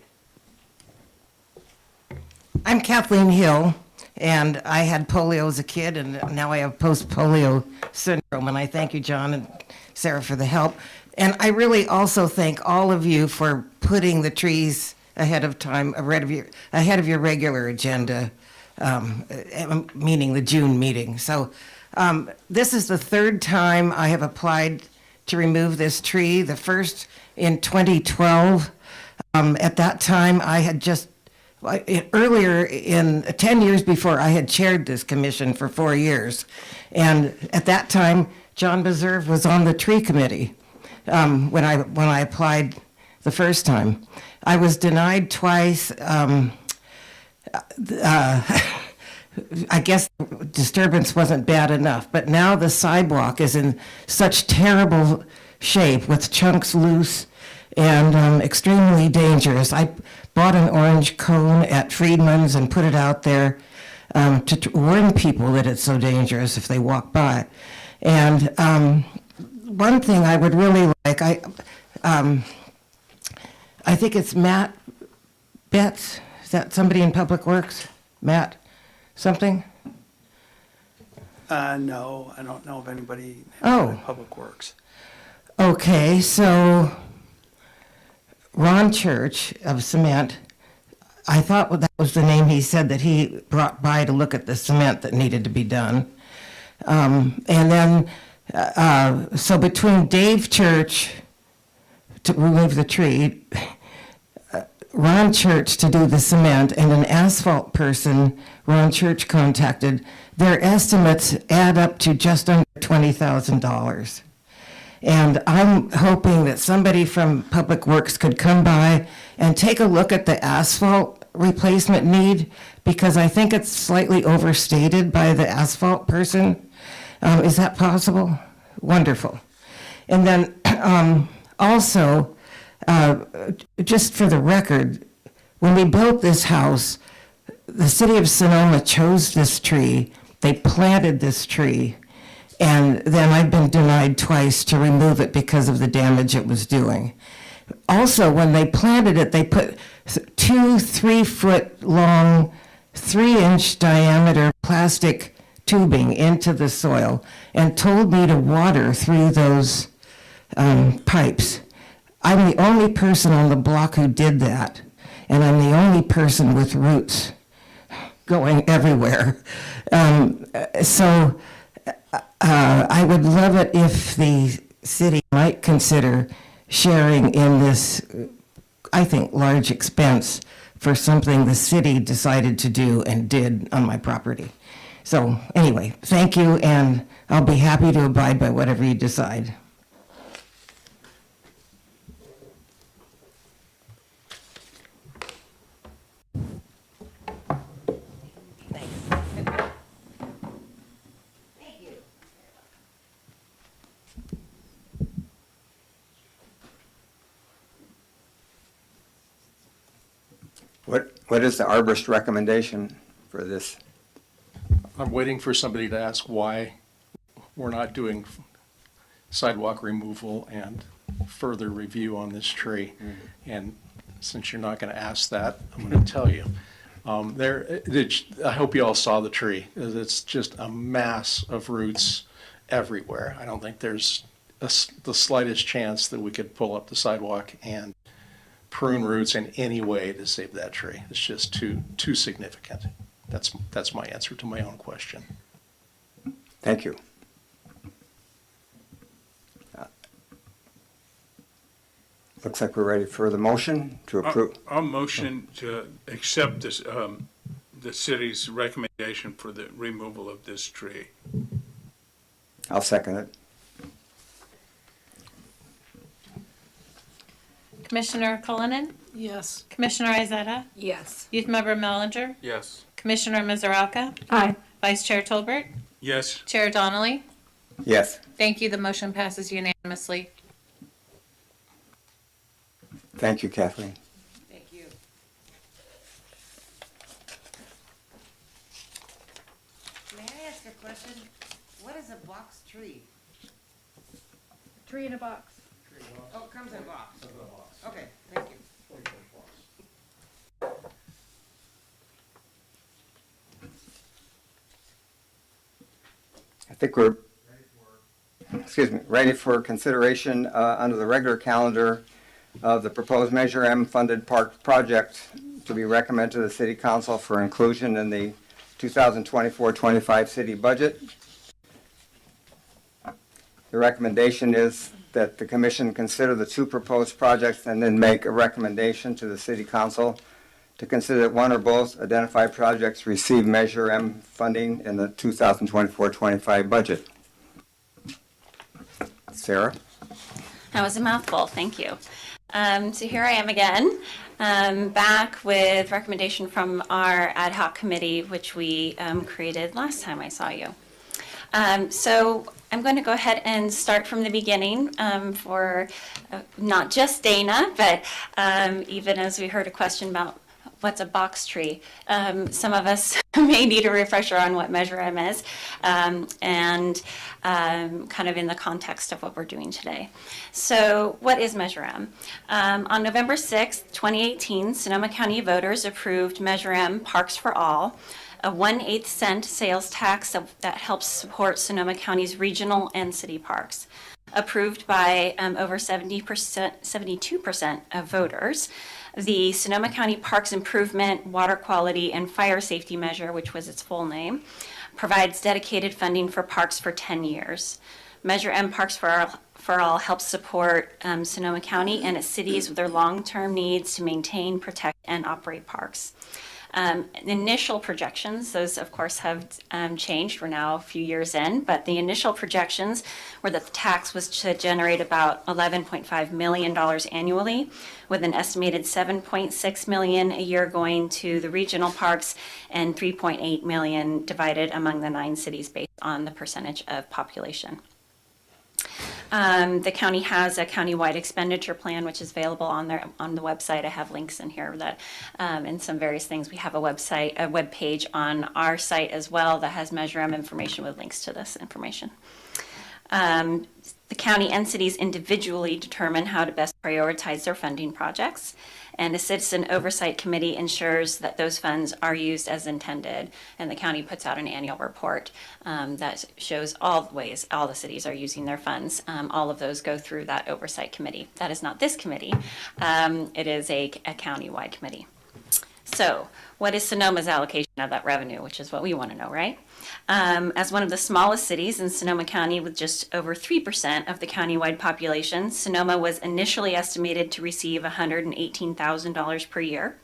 I'm Kathleen Hill, and I had polio as a kid, and now I have post-polio syndrome, and I thank you, John and Sarah, for the help. And I really also thank all of you for putting the trees ahead of time, ahead of your regular agenda, meaning the June meeting. So this is the third time I have applied to remove this tree, the first in 2012. At that time, I had just, earlier in 10 years before, I had chaired this commission for 4 years. And at that time, John Beserve was on the tree committee when I applied the first time. I was denied twice. I guess disturbance wasn't bad enough, but now the sidewalk is in such terrible shape with chunks loose and extremely dangerous. I bought an orange cone at Friedman's and put it out there to warn people that it's so dangerous if they walk by. And one thing I would really like, I think it's Matt Betts. Is that somebody in Public Works? Matt something? No, I don't know of anybody in Public Works. Okay, so Ron Church of Cement, I thought that was the name he said that he brought by to look at the cement that needed to be done. And then, so between Dave Church to remove the tree, Ron Church to do the cement, and an asphalt person Ron Church contacted, their estimates add up to just under $20,000. And I'm hoping that somebody from Public Works could come by and take a look at the asphalt replacement need, because I think it's slightly overstated by the asphalt person. Is that possible? Wonderful. And then also, just for the record, when we built this house, the city of Sonoma chose this tree, they planted this tree, and then I've been denied twice to remove it because of the damage it was doing. Also, when they planted it, they put 2 3-foot long, 3-inch diameter plastic tubing into the soil and told me to water through those pipes. I'm the only person on the block who did that, and I'm the only person with roots. going everywhere. So I would love it if the city might consider sharing in this, I think, large expense for something the city decided to do and did on my property. So anyway, thank you, and I'll be happy to abide by whatever you decide. What is the arborist recommendation for this? I'm waiting for somebody to ask why we're not doing sidewalk removal and further review on this tree. And since you're not going to ask that, I'm going to tell you. I hope you all saw the tree. It's just a mass of roots everywhere. I don't think there's the slightest chance that we could pull up the sidewalk and prune roots in any way to save that tree. It's just too significant. That's my answer to my own question. Thank you. Looks like we're ready for the motion to approve. I'll motion to accept this, the city's recommendation for the removal of this tree. I'll second it. Commissioner Cullinan, Yes. Commissioner Izetta, Yes. Youth Member Mellinger, Yes. Commissioner Mizaralka, Aye. Vice Chair Tolbert, Yes. Chair Donnelly. Yes. Thank you. The motion passes unanimously. Thank you, Kathleen. Thank you. May I ask a question? What is a box tree? Tree in a box. Oh, it comes in a box. Okay, thank you. I think we're ready for consideration under the regular calendar of the proposed Measure M funded park project to be recommended to the City Council for inclusion in the 2024-25 city budget. The recommendation is that the Commission consider the two proposed projects and then make a recommendation to the City Council to consider that one or both identified projects receive Measure M funding in the 2024-25 budget. Sarah? That was a mouthful, thank you. So here I am again, back with recommendation from our ad hoc committee, which we created last time I saw you. So I'm going to go ahead and start from the beginning for not just Dana, but even as we heard a question about what's a box tree. Some of us may need a refresher on what Measure M is, and kind of in the context of what we're doing today. So what is Measure M? On November 6th, 2018, Sonoma County voters approved Measure M Parks for All, a 1/8 cent sales tax that helps support Sonoma County's regional and city parks. Approved by over 72% of voters. The Sonoma County Parks Improvement, Water Quality, and Fire Safety Measure, which was its full name, provides dedicated funding for parks for 10 years. Measure M Parks for All helps support Sonoma County and its cities with their long-term needs to maintain, protect, and operate parks. Initial projections, those of course have changed. We're now a few years in, but the initial projections were that the tax was to generate about $11.5 million annually, with an estimated $7.6 million a year going to the regional parks and $3.8 million divided among the 9 cities based on the percentage of population. The county has a countywide expenditure plan, which is available on the website. I have links in here that, and some various things. We have a web page on our site as well that has Measure M information with links to this information. The county and cities individually determine how to best prioritize their funding projects, and a citizen oversight committee ensures that those funds are used as intended, and the county puts out an annual report that shows all the ways all the cities are using their funds. All of those go through that oversight committee. That is not this committee. It is a county-wide committee. So what is Sonoma's allocation of that revenue, which is what we want to know, right? As one of the smallest cities in Sonoma County with just over 3% of the countywide population, Sonoma was initially estimated to receive $118,000 per year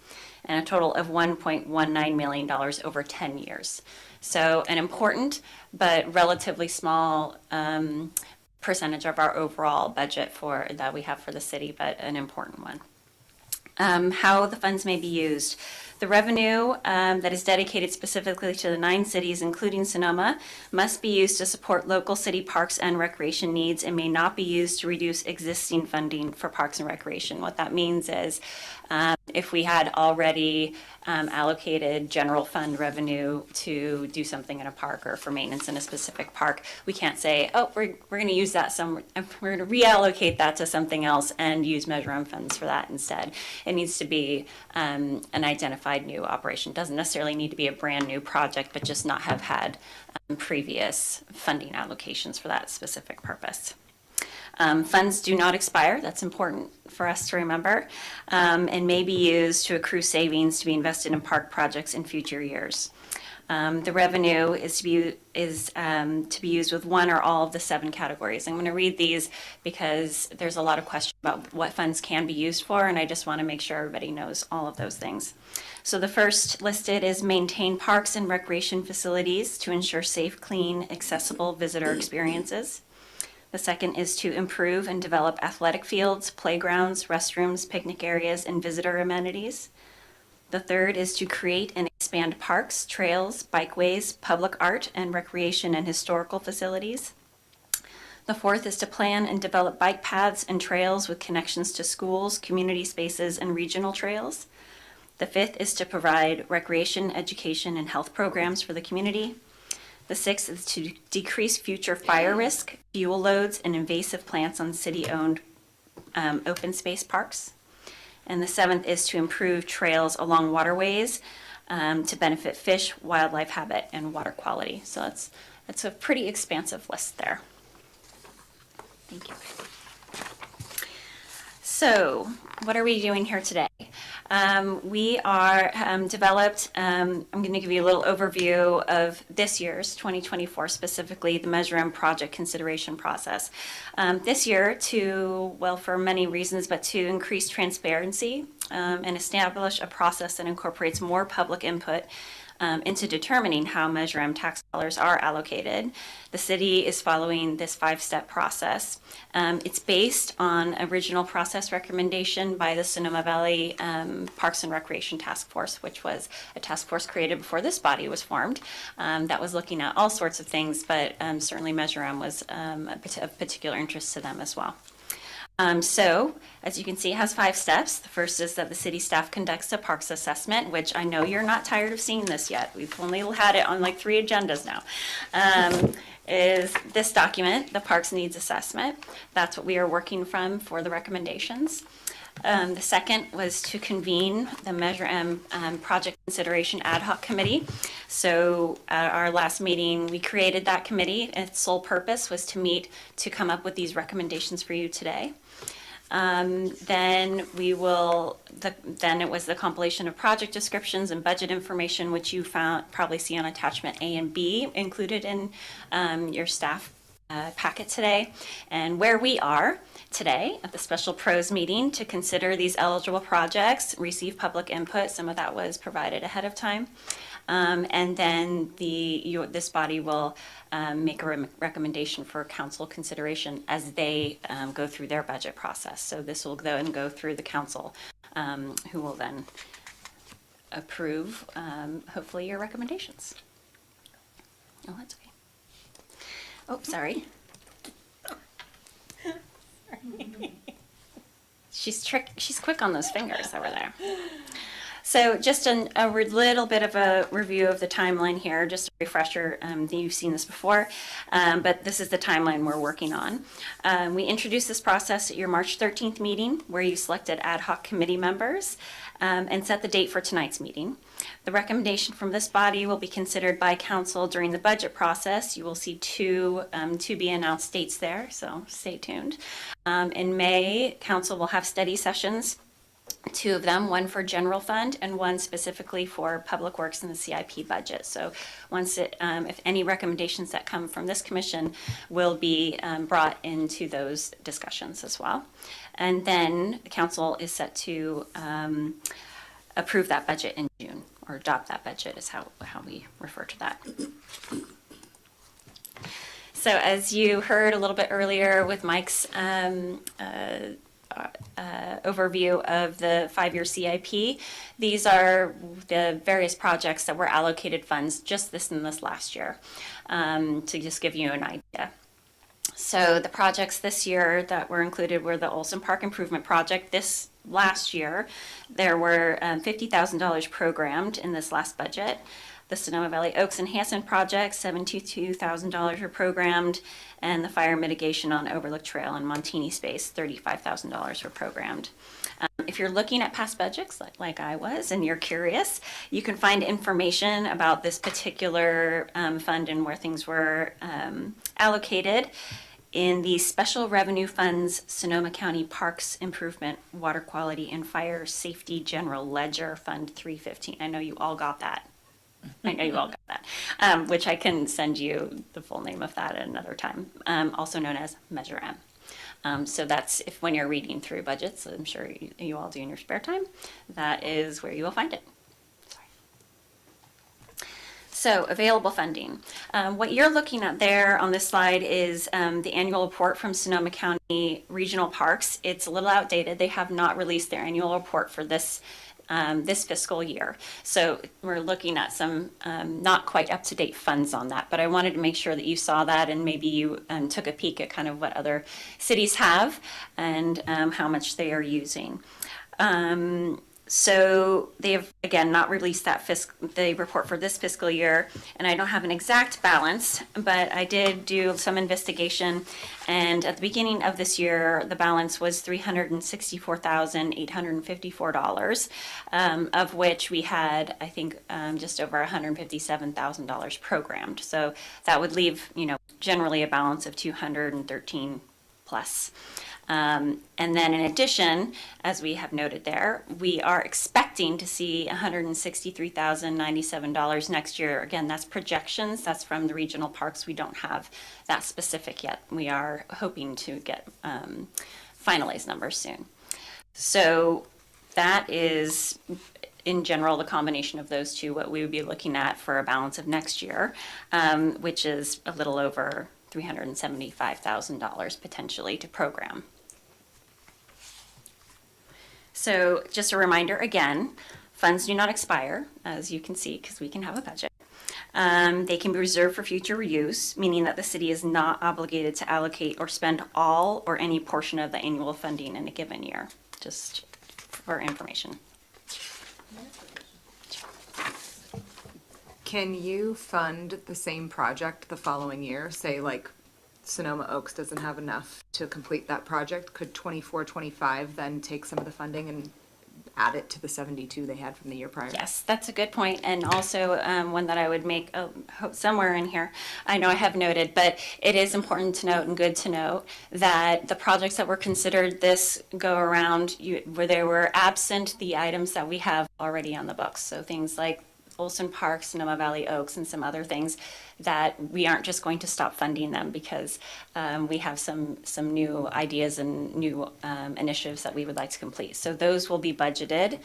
and a total of $1.19 million over 10 years. So an important but relatively small percentage of our overall budget that we have for the city, but an important one. How the funds may be used. The revenue that is dedicated specifically to the 9 cities, including Sonoma, must be used to support local city parks and recreation needs and may not be used to reduce existing funding for parks and recreation. What that means is if we had already allocated general fund revenue to do something in a park or for maintenance in a specific park, we can't say, oh, we're going to use that we're going to reallocate that to something else and use Measure M funds for that instead. It needs to be an identified new operation. It doesn't necessarily need to be a brand new project, but just not have had previous funding allocations for that specific purpose. Funds do not expire. That's important for us to remember, and may be used to accrue savings to be invested in park projects in future years. The revenue is to be used with one or all of the 7 categories. I'm going to read these because there's a lot of question about what funds can be used for, and I just want to make sure everybody knows all of those things. So the first listed is maintain parks and recreation facilities to ensure safe, clean, accessible visitor experiences. The second is to improve and develop athletic fields, playgrounds, restrooms, picnic areas, and visitor amenities. The third is to create and expand parks, trails, bikeways, public art and recreation and historical facilities. The fourth is to plan and develop bike paths and trails with connections to schools, community spaces, and regional trails. The fifth is to provide recreation, education, and health programs for the community. The sixth is to decrease future fire risk, fuel loads, and invasive plants on city-owned open space parks. And the seventh is to improve trails along waterways to benefit fish, wildlife habitat, and water quality. So that's a pretty expansive list there. Thank you. So what are we doing here today? We are developed, I'm going to give you a little overview of this year's 2024, specifically the Measure M project consideration process. This year for many reasons, but to increase transparency and establish a process that incorporates more public input into determining how Measure M tax dollars are allocated. The city is following this 5-step process. It's based on original process recommendation by the Sonoma Valley Parks and Recreation Task Force, which was a task force created before this body was formed that was looking at all sorts of things, but certainly Measure M was of particular interest to them as well. So, as you can see, it has 5 steps. The first is that the city staff conducts a parks assessment, which I know you're not tired of seeing this yet. We've only had it on like 3 agendas now. Is this document, the Parks Needs Assessment. That's what we are working from for the recommendations. The second was to convene the Measure M Project Consideration Ad Hoc Committee. So at our last meeting, we created that committee. Its sole purpose was to meet to come up with these recommendations for you today. Then it was the compilation of project descriptions and budget information, which you probably see on attachment A and B included in your staff packet today. And where we are today at the special pros meeting to consider these eligible projects, receive public input. Some of that was provided ahead of time. And then this body will make a recommendation for council consideration as they go through their budget process. So this will then go through the council, who will then approve, hopefully, your recommendations. Oh, that's okay. Oh, sorry. She's quick on those fingers over there. So just a little bit of a review of the timeline here, just a refresher. You've seen this before, but this is the timeline we're working on. We introduced this process at your March 13th meeting, where you selected ad hoc committee members and set the date for tonight's meeting. The recommendation from this body will be considered by council during the budget process. You will see 2 to be announced dates there, so stay tuned. In May, council will have study sessions two of them, one for general fund and one specifically for public works and the CIP budget. So once if any recommendations that come from this commission will be brought into those discussions as well. And then the council is set to approve that budget in June, or adopt that budget is how we refer to that. So as you heard a little bit earlier with Mike's overview of the 5-year CIP, these are the various projects that were allocated funds just this last year, to just give you an idea. So the projects this year that were included were the Olson Park Improvement Project. This last year, there were $50,000 programmed in this last budget. The Sonoma Valley Oaks Enhancement Project, $72,000 were programmed, and the fire mitigation on Overlook Trail and Montini Space, $35,000 were programmed. If you're looking at past budgets, like I was, and you're curious, you can find information about this particular fund and where things were allocated in the Special Revenue Funds Sonoma County Parks Improvement, Water Quality, and Fire Safety General Ledger Fund 315. I know you all got that. Which I can send you the full name of that at another time, also known as Measure M. So that's when you're reading through budgets, I'm sure you all do in your spare time, that is where you will find it. So available funding. What you're looking at there on this slide is the annual report from Sonoma County Regional Parks. It's a little outdated. They have not released their annual report for this fiscal year. So we're looking at some not quite up-to-date funds on that, but I wanted to make sure that you saw that and maybe you took a peek at kind of what other cities have and how much they are using. So they have, again, not released the report for this fiscal year, and I don't have an exact balance, but I did do some investigation, and at the beginning of this year, the balance was $364,854, of which we had, I think, just over $157,000 programmed. So that would leave, generally a balance of 213 plus. And then in addition, as we have noted there, we are expecting to see $163,097 next year. Again, that's projections. That's from the regional parks. We don't have that specific yet. We are hoping to get finalized numbers soon. So that is, in general, the combination of those two, what we would be looking at for a balance of next year, which is a little over $375,000 potentially to program. So just a reminder again, funds do not expire, as you can see, because we can have a budget. They can be reserved for future use, meaning that the city is not obligated to allocate or spend all or any portion of the annual funding in a given year, just for information. Can you fund the same project the following year? Say like Sonoma Oaks doesn't have enough to complete that project. Could 24-25 then take some of the funding and add it to the 72 they had from the year prior? Yes, that's a good point, and also one that I would make somewhere in here. I know I have noted, but it is important to note and good to note that the projects that were considered this go around, where they were absent the items that we have already on the books. So things like Olson Park, Sonoma Valley Oaks, and some other things that we aren't just going to stop funding them because we have some new ideas and new initiatives that we would like to complete. So those will be budgeted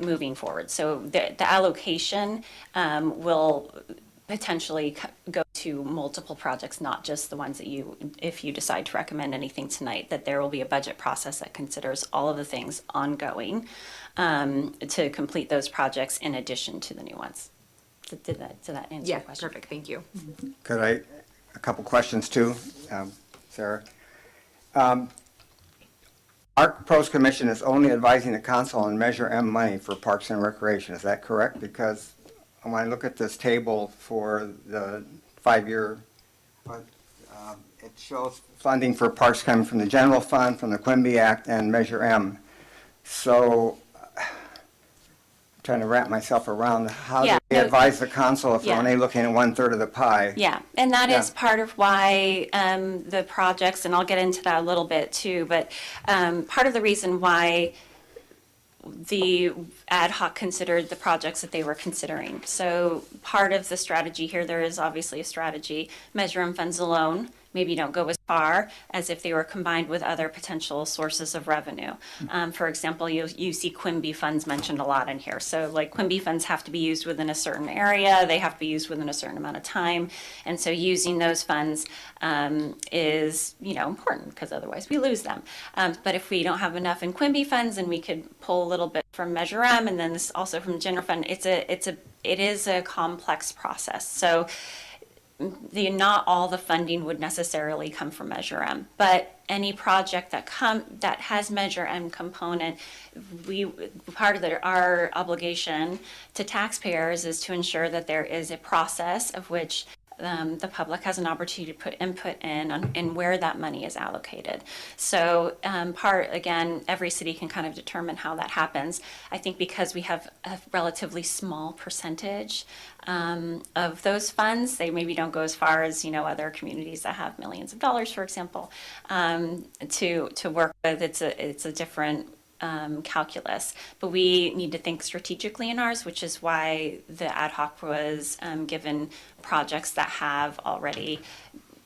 moving forward. So the allocation will potentially go to multiple projects, not just the ones that if you decide to recommend anything tonight, that there will be a budget process that considers all of the things ongoing to complete those projects in addition to the new ones. Did that answer your question? Perfect, thank you. Could a couple questions too, Sarah? Our proposed commission is only advising the council on Measure M money for Parks and Recreation. Is that correct? Because when I look at this table for the 5-year, it shows funding for parks coming from the general fund, from the Quimby Act, and Measure M. So trying to wrap myself around how do we advise the council if we're only looking at 1/3 of the pie? Yeah, and that is part of why the projects, and I'll get into that a little bit too, but part of the reason why the ad hoc considered the projects that they were considering. So part of the strategy here, there is obviously a strategy. Measure M funds alone maybe don't go as far as if they were combined with other potential sources of revenue. For example, you see Quimby funds mentioned a lot in here. So like Quimby funds have to be used within a certain area, they have to be used within a certain amount of time. And so using those funds is, important because otherwise we lose them. But if we don't have enough in Quimby funds, and we could pull a little bit from Measure M and then this also from general fund, it is a complex process. So not all the funding would necessarily come from Measure M, but any project that has Measure M component, part of our obligation to taxpayers is to ensure that there is a process of which the public has an opportunity to put input in where that money is allocated. So again, every city can kind of determine how that happens. I think because we have a relatively small percentage of those funds, they maybe don't go as far as, other communities that have millions of dollars, for example, to work with. It's a different calculus, but we need to think strategically in ours, which is why the ad hoc was given projects that already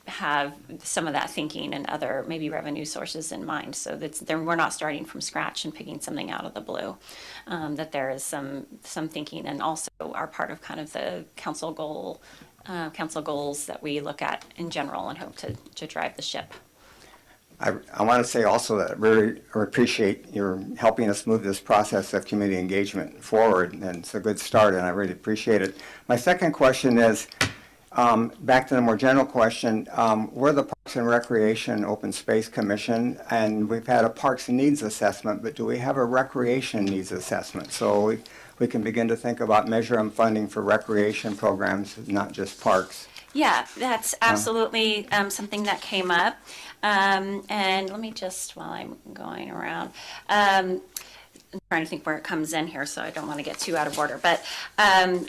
have some of that thinking and other maybe revenue sources in mind, so that we're not starting from scratch and picking something out of the blue. That there is some thinking, and also are part of kind of the council goals that we look at in general and hope to drive the ship. I want to say also that I really appreciate your helping us move this process of community engagement forward, and it's a good start, and I really appreciate it. My second question is, back to the more general question, we're the Parks and Recreation Open Space Commission, and we've had a Parks Needs Assessment, but do we have a Recreation Needs Assessment? So we can begin to think about Measure M funding for recreation programs, not just parks. Yeah, that's absolutely something that came up. And let me just, while I'm going around, I'm trying to think where it comes in here, so I don't want to get too out of order. But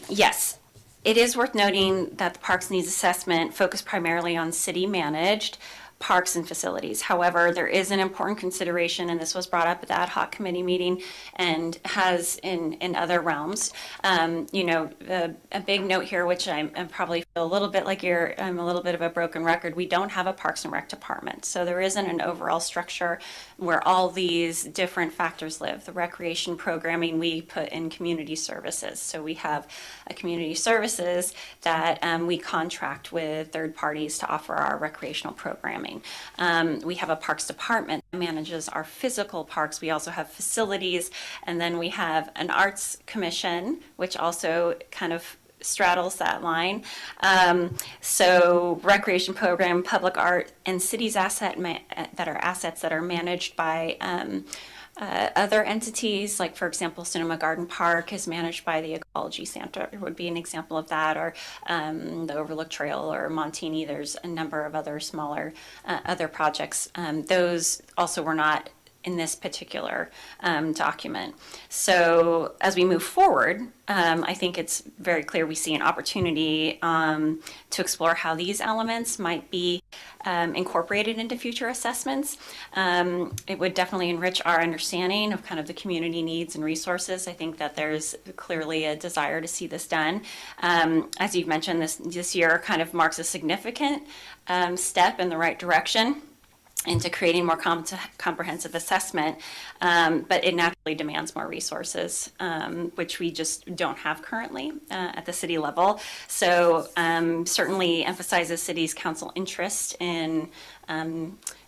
yes, it is worth noting that the Parks Needs Assessment focused primarily on city-managed parks and facilities. However, there is an important consideration, and this was brought up at the ad hoc committee meeting and has in other realms. A big note here, which I probably feel a little bit like I'm a little bit of a broken record. We don't have a Parks and Rec department, so there isn't an overall structure where all these different factors live. The recreation programming we put in community services. So we have a community services that we contract with third parties to offer our recreational programming. We have a parks department that manages our physical parks. We also have facilities, and then we have an arts commission, which also kind of straddles that line. So recreation program, public art, and cities assets that are managed by other entities, like for example, Sonoma Garden Park is managed by the Ecology Center, would be an example of that, or the Overlook Trail or Montini. There's a number of other smaller other projects. Those also were not in this particular document. So as we move forward, I think it's very clear we see an opportunity to explore how these elements might be incorporated into future assessments. It would definitely enrich our understanding of kind of the community needs and resources. I think that there's clearly a desire to see this done. As you've mentioned, this year kind of marks a significant step in the right direction into creating more comprehensive assessment, but it naturally demands more resources, which we just don't have currently at the city level. So certainly emphasizes city's council interest in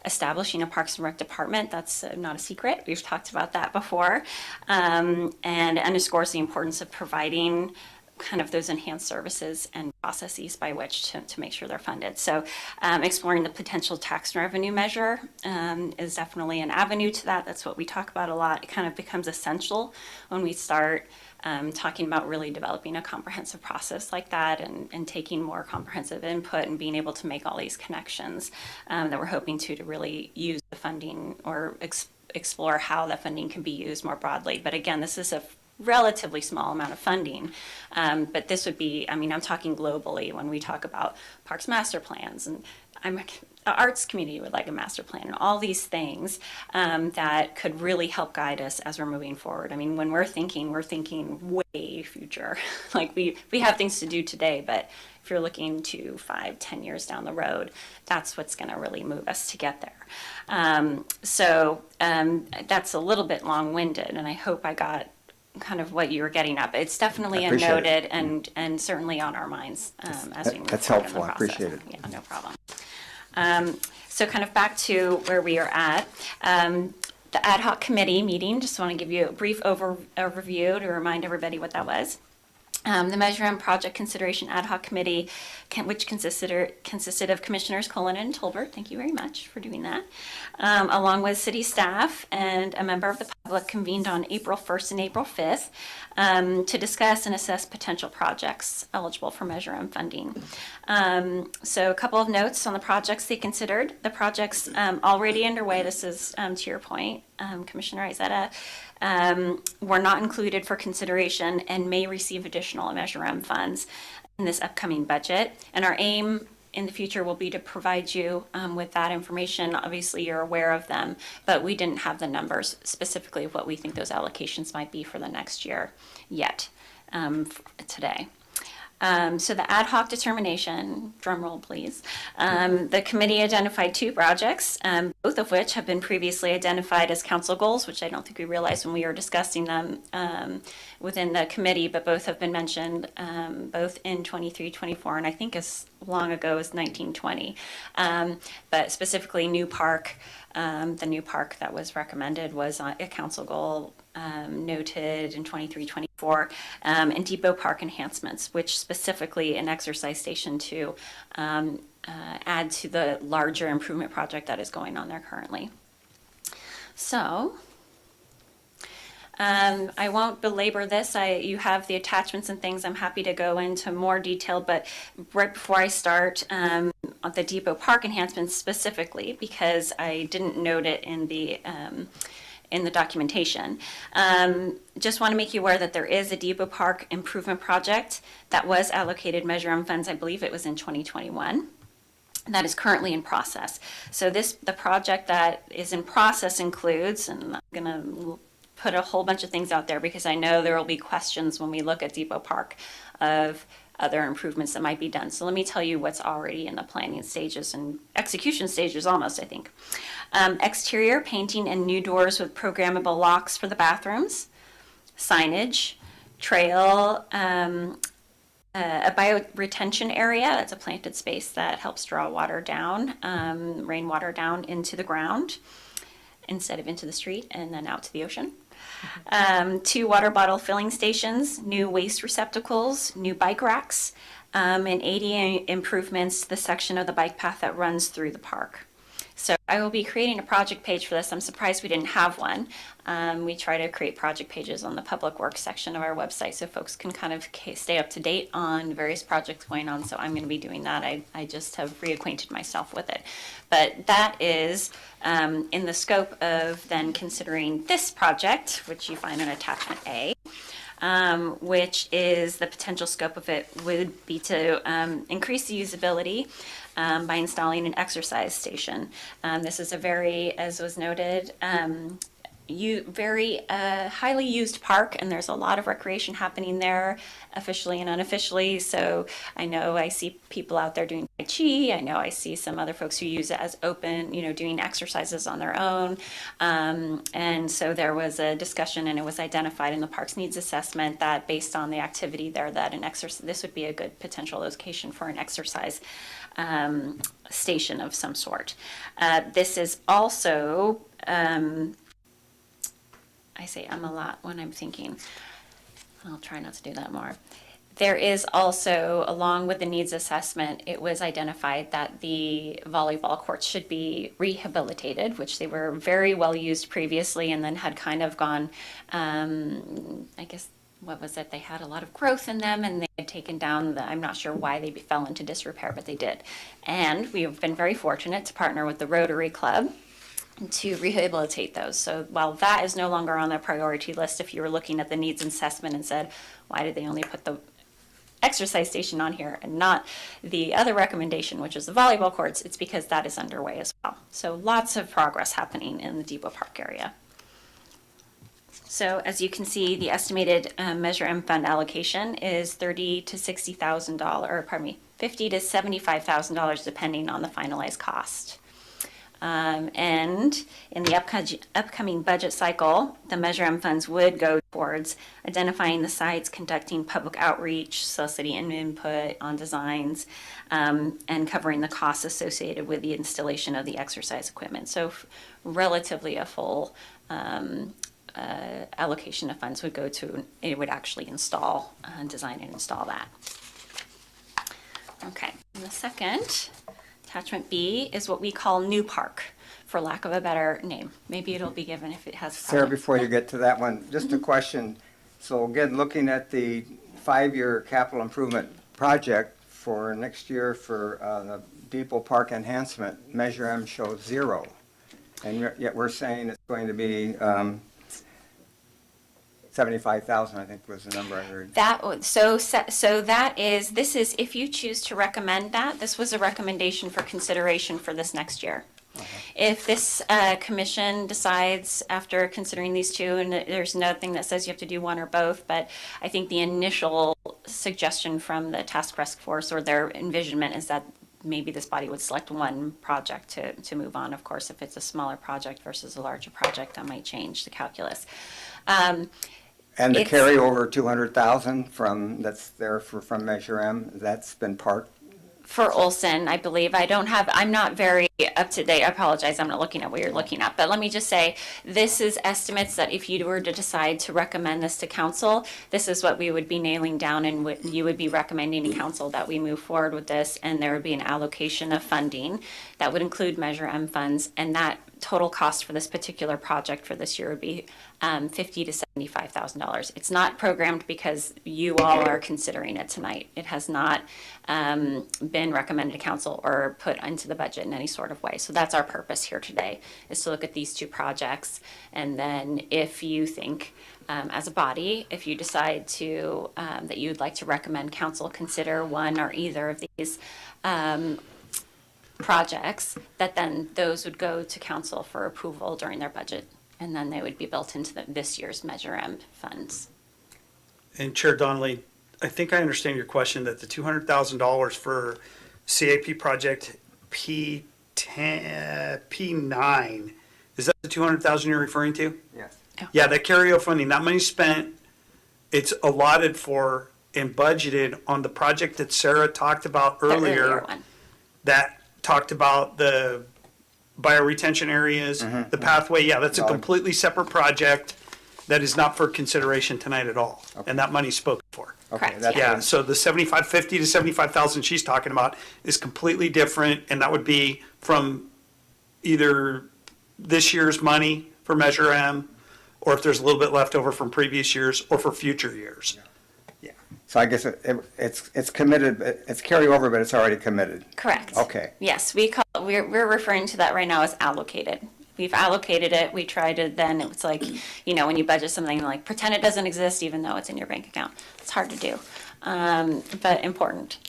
establishing a Parks and Rec department. That's not a secret. We've talked about that before, and underscores the importance of providing kind of those enhanced services and processes by which to make sure they're funded. So exploring the potential tax revenue measure is definitely an avenue to that. That's what we talk about a lot. It kind of becomes essential when we start talking about really developing a comprehensive process like that, and taking more comprehensive input and being able to make all these connections that we're hoping to really use the funding or explore how the funding can be used more broadly. But again, this is a relatively small amount of funding, but this would be, I'm talking globally when we talk about parks master plans, and arts community would like a master plan, and all these things that could really help guide us as we're moving forward. I mean, when we're thinking way future. Like we have things to do today, but if you're looking to 5-10 years down the road, that's what's going to really move us to get there. So that's a little bit long-winded, and I hope I got kind of what you were getting at. But it's definitely noted and certainly on our minds as we move That's forward in the helpful. I process. appreciate it. Yeah, no problem. So kind of back to where we are at. The ad hoc committee meeting, just want to give you a brief overview to remind everybody what that was. The Measure M Project Consideration Ad Hoc Committee, which consisted of Commissioners Cullen and Tolbert, thank you very much for doing that, along with city staff and a member of the public, convened on April 1st and April 5th to discuss and assess potential projects eligible for Measure M funding. So a couple of notes on the projects they considered. The projects already underway, this is to your point, Commissioner Izetta, were not included for consideration and may receive additional Measure M funds in this upcoming budget. And our aim in the future will be to provide you with that information. Obviously, you're aware of them, but we didn't have the numbers specifically of what we think those allocations might be for the next year yet today. So the ad hoc determination, drum roll please, the committee identified 2 projects, both of which have been previously identified as council goals, which I don't think we realized when we were discussing them within the committee, but both have been mentioned both in 23-24 and I think as long ago as 1920. But specifically New Park, the new park that was recommended was a council goal noted in 23-24, and Depot Park enhancements, which specifically an exercise station to add to the larger improvement project that is going on there currently. So I won't belabor this. You have the attachments and things. I'm happy to go into more detail, but right before I start on the Depot Park enhancements specifically, because I didn't note it in the documentation. Just want to make you aware that there is a Depot Park improvement project that was allocated Measure M funds. I believe it was in 2021. That is currently in process. So the project that is in process includes, and I'm going to put a whole bunch of things out there because I know there will be questions when we look at Depot Park of other improvements that might be done. So let me tell you what's already in the planning stages and execution stages almost, I think. Exterior painting and new doors with programmable locks for the bathrooms, signage, trail, a bioretention area, that's a planted space that helps draw water down, rainwater down into the ground instead of into the street and then out to the ocean. 2 water bottle filling stations, new waste receptacles, new bike racks, and ADA improvements to the section of the bike path that runs through the park. So I will be creating a project page for this. I'm surprised we didn't have one. We try to create project pages on the public works section of our website so folks can kind of stay up to date on various projects going on. So I'm going to be doing that. I just have reacquainted myself with it. But that is in the scope of then considering this project, which you find in attachment A. Which is the potential scope of it would be to increase the usability by installing an exercise station. This is a very, as was noted, very highly used park, and there's a lot of recreation happening there, officially and unofficially. So I know I see people out there doing Tai Chi. I know I see some other folks who use it as open, doing exercises on their own. And so there was a discussion, and it was identified in the Parks Needs Assessment that based on the activity there, that this would be a good potential location for an exercise station of some sort. This is also, I say a lot when I'm thinking. I'll try not to do that more. There is also, along with the needs assessment, it was identified that the volleyball courts should be rehabilitated, which they were very well used previously and then had kind of gone, I guess, what was it? They had a lot of growth in them and they had taken down I'm not sure why they fell into disrepair, but they did. And we have been very fortunate to partner with the Rotary Club to rehabilitate those. So while that is no longer on their priority list, if you were looking at the needs assessment and said, why did they only put the exercise station on here and not the other recommendation, which is the volleyball courts, it's because that is underway as well. So lots of progress happening in the Depot Park area. So as you can see, the estimated Measure M fund allocation is $30,000 to $60,000, or pardon me, $50,000 to $75,000 depending on the finalized cost. And in the upcoming budget cycle, the Measure M funds would go towards identifying the sites, conducting public outreach, soliciting input on designs, and covering the costs associated with the installation of the exercise equipment. So relatively a full allocation of funds would go to, it would actually install, design and install that. Okay, and the second, attachment B, is what we call New Park, for lack of a better name. Maybe it'll be given if it has. Sarah, before you get to that one, just a question. So again, looking at the 5-year capital improvement project for next year for the Depot Park enhancement, Measure M shows 0. And yet we're saying it's going to be 75,000, I think was the number I heard. So that is, this is, if you choose to recommend that, this was a recommendation for consideration for this next year. If this commission decides after considering these two, and there's nothing that says you have to do one or both, but I think the initial suggestion from the task force or their envisionment is that maybe this body would select one project to move on. Of course, if it's a smaller project versus a larger project, that might change the calculus. And the carryover 200,000 from, that's there from Measure M, that's been parked? For Olson, I believe. I'm not very up to date. I apologize. I'm not looking at what you're looking at. But let me just say, this is estimates that if you were to decide to recommend this to council, this is what we would be nailing down, and what you would be recommending to council that we move forward with this, and there would be an allocation of funding that would include Measure M funds, and that total cost for this particular project for this year would be $50,000 to $75,000. It's not programmed because you all are considering it tonight. It has not been recommended to council or put into the budget in any sort of way. So that's our purpose here today, is to look at these two projects, and then if you think as a body, if you decide to that you'd like to recommend council consider one or either of these projects, that then those would go to council for approval during their budget, and then they would be built into this year's Measure M funds. And Chair Donnelly, I think I understand your question that the $200,000 for CAP project P9, is that the 200,000 you're referring to? Yes. Yeah, that carryover funding, that money spent, it's allotted for and budgeted on the project that Sarah talked about The earlier. one. That talked about the bioretention areas, the pathway. Yeah, that's a completely separate project that is not for consideration tonight at all. And that money's spoken for. Okay, Correct, that's Yeah, so the 50 to 75,000 she's talking about is completely different, and that would be from either this year's money for Measure M, or if there's a little bit left over from previous years, or for future years. Yeah. So I guess it's committed, it's carryover, but it's already committed. Correct. Okay. Yes, we're referring to that right now as allocated. We've allocated it. We tried to then, it's like, when you budget something, like pretend it doesn't exist even though it's in your bank account. It's hard to do, but important.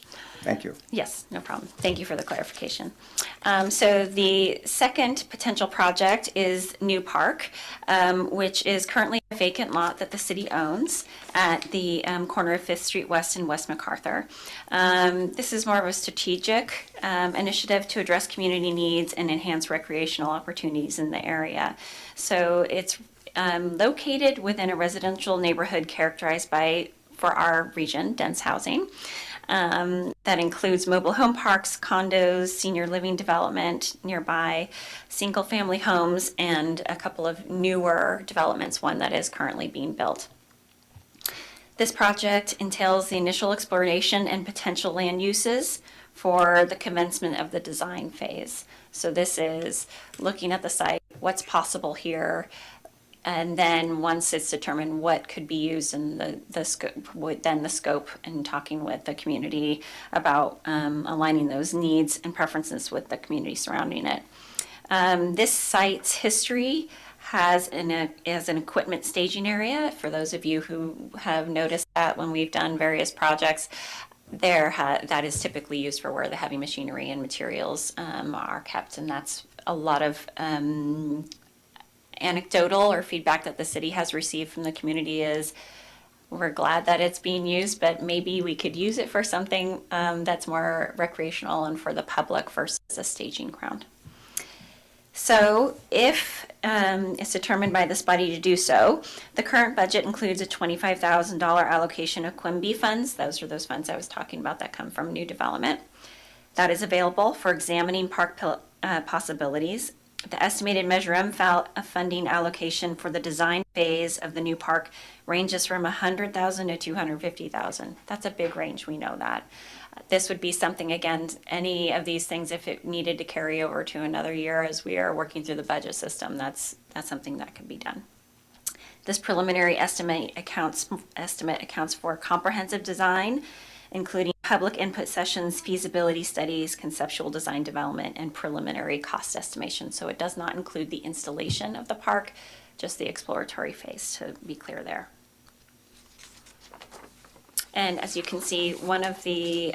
Thank you. Yes, no problem. Thank you for the clarification. So the second potential project is New Park, which is currently a vacant lot that the city owns at the corner of 5th Street West and West MacArthur. This is more of a strategic initiative to address community needs and enhance recreational opportunities in the area. So it's located within a residential neighborhood characterized by, for our region, dense housing. That includes mobile home parks, condos, senior living development nearby, single-family homes, and a couple of newer developments, one that is currently being built. This project entails the initial exploration and potential land uses for the commencement of the design phase. So this is looking at the site, what's possible here, and then once it's determined what could be used in the scope, and talking with the community about aligning those needs and preferences with the community surrounding it. This site's history has as an equipment staging area. For those of you who have noticed that when we've done various projects, that is typically used for where the heavy machinery and materials are kept, and that's a lot of anecdotal or feedback that the city has received from the community is we're glad that it's being used, but maybe we could use it for something that's more recreational and for the public versus a staging ground. So if it's determined by this body to do so, the current budget includes a $25,000 allocation of QIMB funds. Those are those funds I was talking about that come from new development. That is available for examining park possibilities. The estimated Measure M funding allocation for the design phase of the new park ranges from $100,000 to $250,000. That's a big range, we know that. This would be something, again, any of these things, if it needed to carry over to another year as we are working through the budget system, that's something that can be done. This preliminary estimate accounts for comprehensive design, including public input sessions, feasibility studies, conceptual design development, and preliminary cost estimation. So it does not include the installation of the park, just the exploratory phase, to be clear there. And as you can see, one of the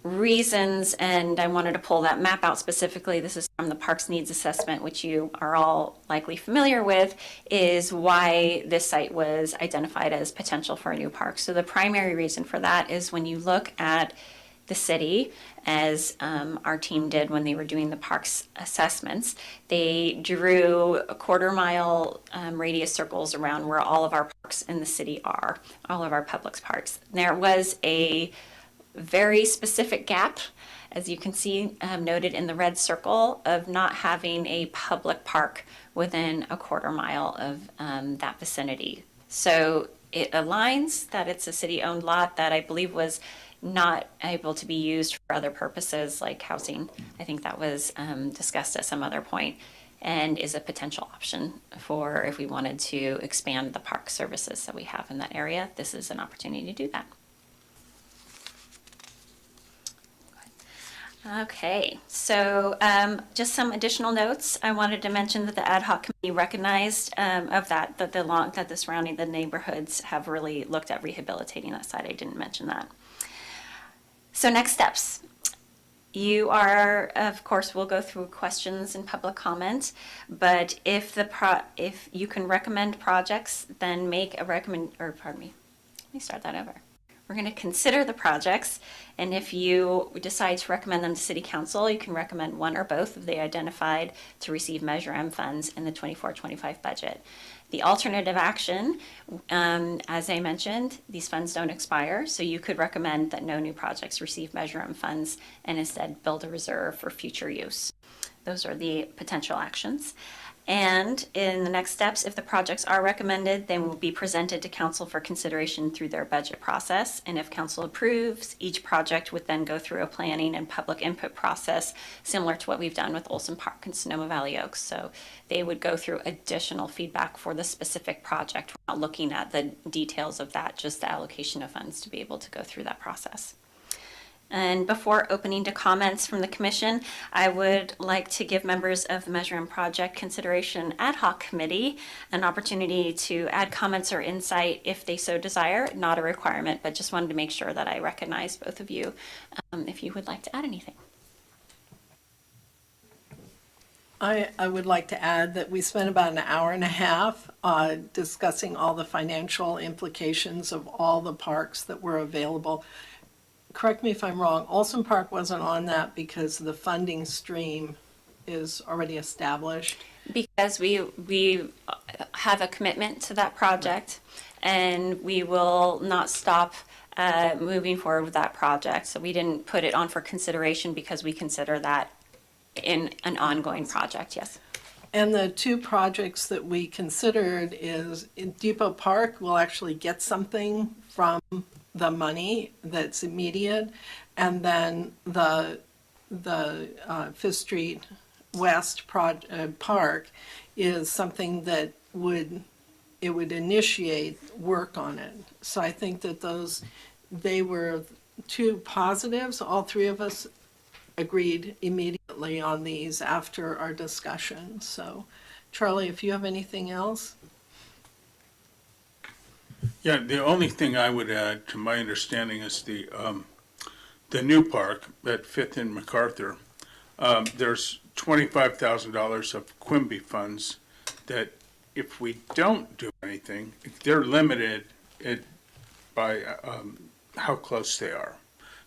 reasons, and I wanted to pull that map out specifically, this is from the Parks Needs Assessment, which you are all likely familiar with, is why this site was identified as potential for a new park. So the primary reason for that is when you look at the city, as our team did when they were doing the parks assessments, they drew a quarter-mile radius circles around where all of our parks in the city are, all of our public parks. There was a very specific gap, as you can see noted in the red circle, of not having a public park within a quarter mile of that vicinity. So it aligns that it's a city-owned lot that I believe was not able to be used for other purposes like housing. I think that was discussed at some other point, and is a potential option for if we wanted to expand the park services that we have in that area. This is an opportunity to do that. Okay, so just some additional notes. I wanted to mention that the ad hoc committee recognized that the surrounding the neighborhoods have really looked at rehabilitating that site. I didn't mention that. So next steps. You are, of course, we'll go through questions and public comment, but if you can recommend projects, then make a let me start that over. We're going to consider the projects, and if you decide to recommend them to City Council, you can recommend one or both of the identified to receive Measure M funds in the 24-25 budget. The alternative action, as I mentioned, these funds don't expire, so you could recommend that no new projects receive Measure M funds and instead build a reserve for future use. Those are the potential actions. And in the next steps, if the projects are recommended, they will be presented to council for consideration through their budget process. And if council approves, each project would then go through a planning and public input process similar to what we've done with Olson Park and Sonoma Valley Oaks. So they would go through additional feedback for the specific project. We're not looking at the details of that, just the allocation of funds to be able to go through that process. And before opening to comments from the commission, I would like to give members of the Measure M Project Consideration Ad Hoc Committee an opportunity to add comments or insight if they so desire. Not a requirement, but just wanted to make sure that I recognize both of you if you would like to add anything. I would like to add that we spent about an hour and a half discussing all the financial implications of all the parks that were available. Correct me if I'm wrong, Olson Park wasn't on that because the funding stream is already established? Because we have a commitment to that project, and we will not stop moving forward with that project. So we didn't put it on for consideration because we consider that in an ongoing project, yes. And the two projects that we considered is in Depot Park will actually get something from the money that's immediate, and then the Fifth Street West Park is something that would initiate work on it. So I think that they were two positives. All three of us agreed immediately separately on these after our discussion. So, Charlie, if you have anything else? Yeah, the only thing I would add, to my understanding, is the new park at Fifth and MacArthur. There's $25,000 of Quimby funds that if we don't do anything, they're limited by how close they are.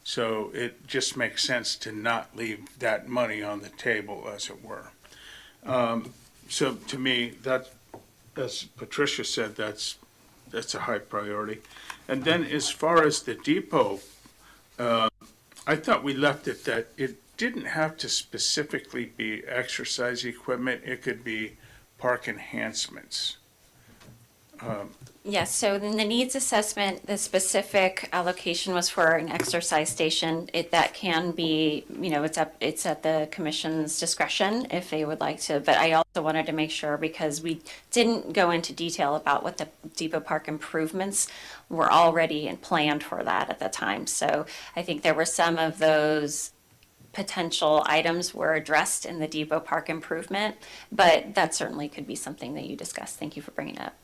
So it just makes sense to not leave that money on the table, as it were. So to me, that, as Patricia said, that's a high priority. And then as far as the depot, I thought we left it that it didn't have to specifically be exercise equipment. It could be park enhancements. Yes, so in the needs assessment, the specific allocation was for an exercise station. That can be, it's at the commission's discretion if they would like to. But I also wanted to make sure, because we didn't go into detail about what the Depot Park improvements were already and planned for that at the time. So I think there were some of those potential items were addressed in the Depot Park improvement, but that certainly could be something that you discussed. Thank you for bringing it up.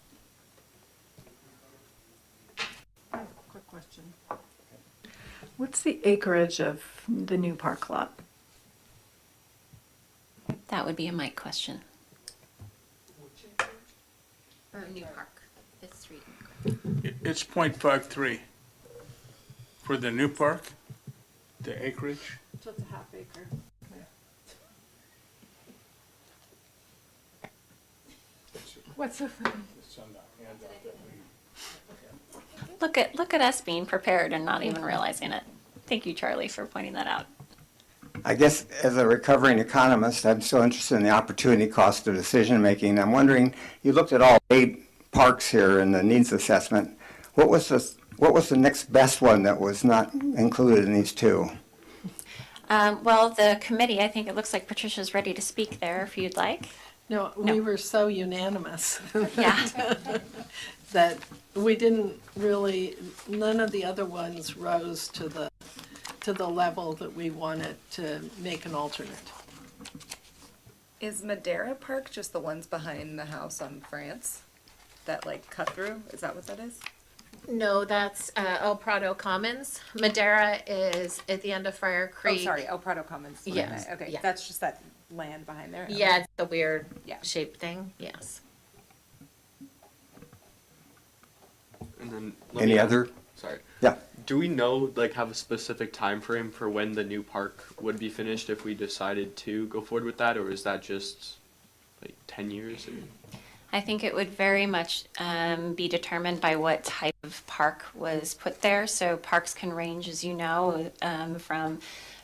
Quick question. What's the acreage of the new park lot? That would be a Mike question. Or new park, this street. It's .53 for the new park, the acreage. So it's a half acre. What's the Look at us being prepared and not even realizing it. Thank you, Charlie, for pointing that out. I guess as a recovering economist, I'm still interested in the opportunity cost of decision-making. I'm wondering, you looked at all 8 parks here in the needs assessment. What was the next best one that was not included in these 2? Well, the committee, I think it looks like Patricia's ready to speak there if you'd like. No, we were so unanimous. Yeah. That we didn't really, none of the other ones rose to the level that we wanted to make an alternate. Is Madeira Park just the ones behind the house on France that like cut through? Is that what that is? No, that's El Prado Commons. Madeira is at the end of Friar Creek. Oh, sorry, El Prado Commons. Yes. Okay, Yeah. that's just that land behind there. Yeah, it's the weird Yeah. shaped thing. Yes. And then Any other? Sorry. Yeah. Do we know, have a specific time frame for when the new park would be finished if we decided to go forward with that, or is that just 10 years? I think it would very much be determined by what type of park was put there. So parks can range, as you know, from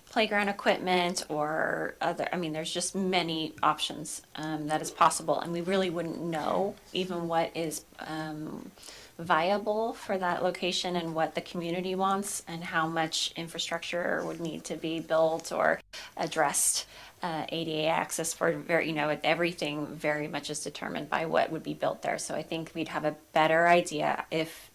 playground equipment or other, there's just many options that is possible. And we really wouldn't know even what is viable for that location and what the community wants and how much infrastructure would need to be built or addressed. ADA access for everything very much is determined by what would be built there. So I think we'd have a better idea if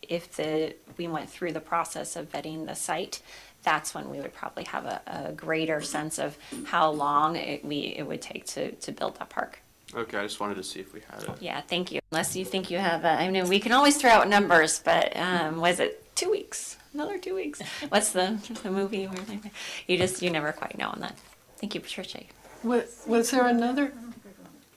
we went through the process of vetting the site. That's when we would probably have a greater sense of how long it would take to build that park. Okay, I just wanted to see if we had it. Yeah, thank you. Unless you think you have, we can always throw out numbers, but was it 2 weeks? Another 2 weeks? What's the movie? You never quite know on that. Thank you, Patricia. Was there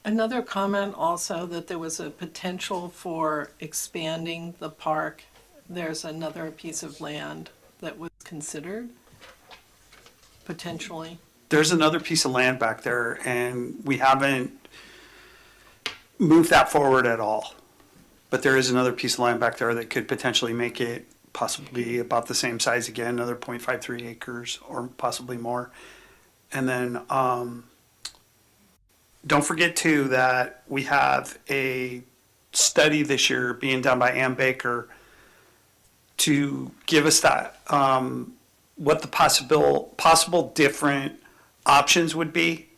another comment also that there was a potential for expanding the park? There's another piece of land that was considered, potentially? There's another piece of land back there, and we haven't moved that forward at all. But there is another piece of land back there that could potentially make it possibly about the same size again, another 0.53 acres or possibly more. And then don't forget too that we have a study this year being done by Ann Baker to give us that what the possible different options would be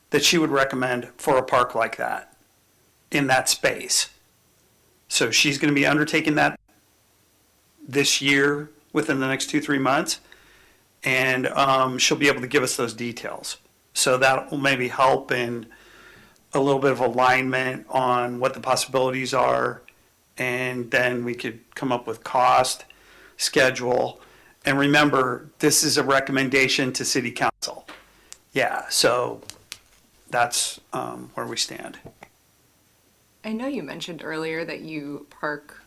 that she would recommend for a park like that in that space. So she's going to be undertaking that this year within the next 2-3 months, and she'll be able to give us those details. So that will maybe help in a little bit of alignment on what the possibilities are. And then we could come up with cost, schedule. And remember, this is a recommendation to city council. Yeah, so that's where we stand. I know you mentioned earlier that you park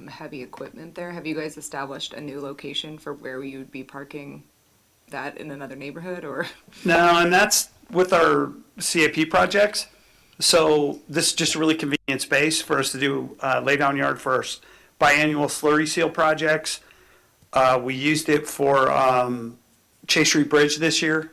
heavy equipment there. Have you guys established a new location for where you would be parking that in another neighborhood, or? No, and that's with our CAP projects. So this is just a really convenient space for us to do lay down yard for our biannual slurry seal projects. We used it for Chase Street Bridge this year.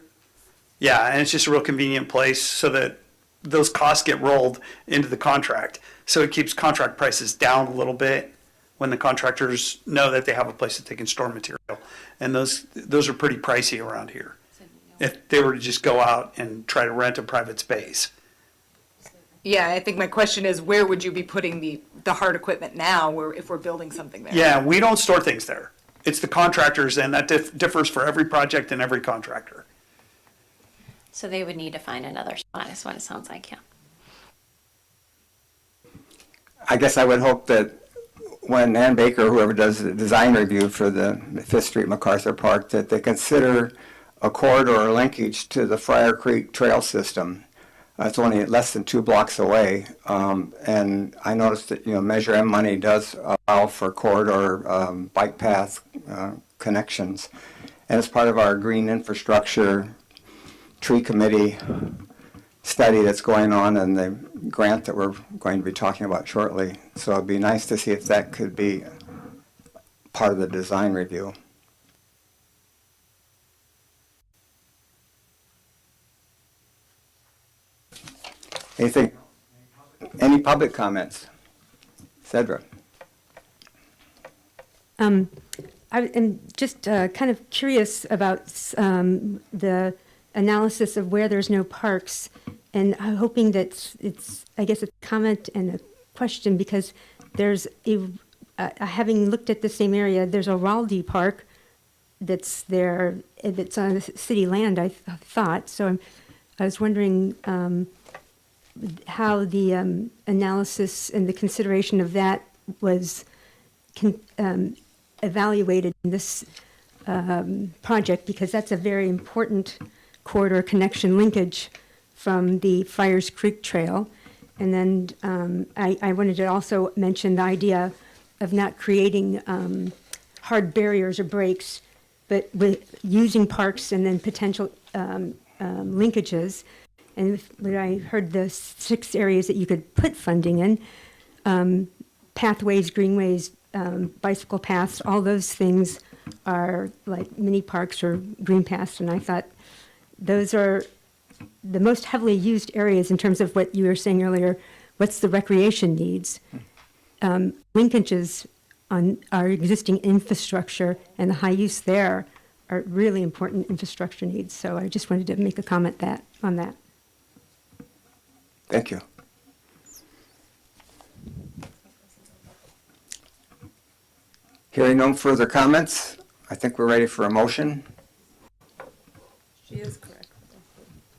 Yeah, and it's just a real convenient place so that those costs get rolled into the contract. So it keeps contract prices down a little bit when the contractors know that they have a place that they can store material. And those are pretty pricey around here if they were to just go out and try to rent a private space. Yeah, I think my question is, where would you be putting the hard equipment now, where if we're building something there? Yeah, we don't store things there. It's the contractors, and that differs for every project and every contractor. So they would need to find another spot, is what it sounds like, yeah. I guess I would hope that when Ann Baker, whoever does the design review for the Fifth Street MacArthur Park, that they consider a corridor linkage to the Friar Creek Trail System. It's only less than 2 blocks away, and I noticed that Measure M money does allow for corridor bike path connections, and as part of our green infrastructure tree committee study that's going on and the grant that we're going to be talking about shortly. So it'd be nice to see if that could be part of the design review. Anything? Any public comments? Cedra. I am just kind of curious about the analysis of where there's no parks, and I'm hoping that it's I guess, a comment and a question, because there's having looked at the same area, there's a Raldi Park that's there, that's on city land, I thought. So I was wondering how the analysis and the consideration of that was evaluated in this project, because that's a very important corridor connection linkage from the Friars Creek Trail. And then I wanted to also mention the idea of not creating hard barriers or breaks, but with using parks and then potential linkages. And when I heard the 6 areas that you could put funding in, pathways, greenways, bicycle paths, all those things are like mini parks or green paths, and I thought those are the most heavily used areas in terms of what you were saying earlier, what's the recreation needs. Linkages on our existing infrastructure and the high use there are really important infrastructure needs. So I just wanted to make a comment on that. Thank you. Hearing no further comments, I think we're ready for a motion. She is correct.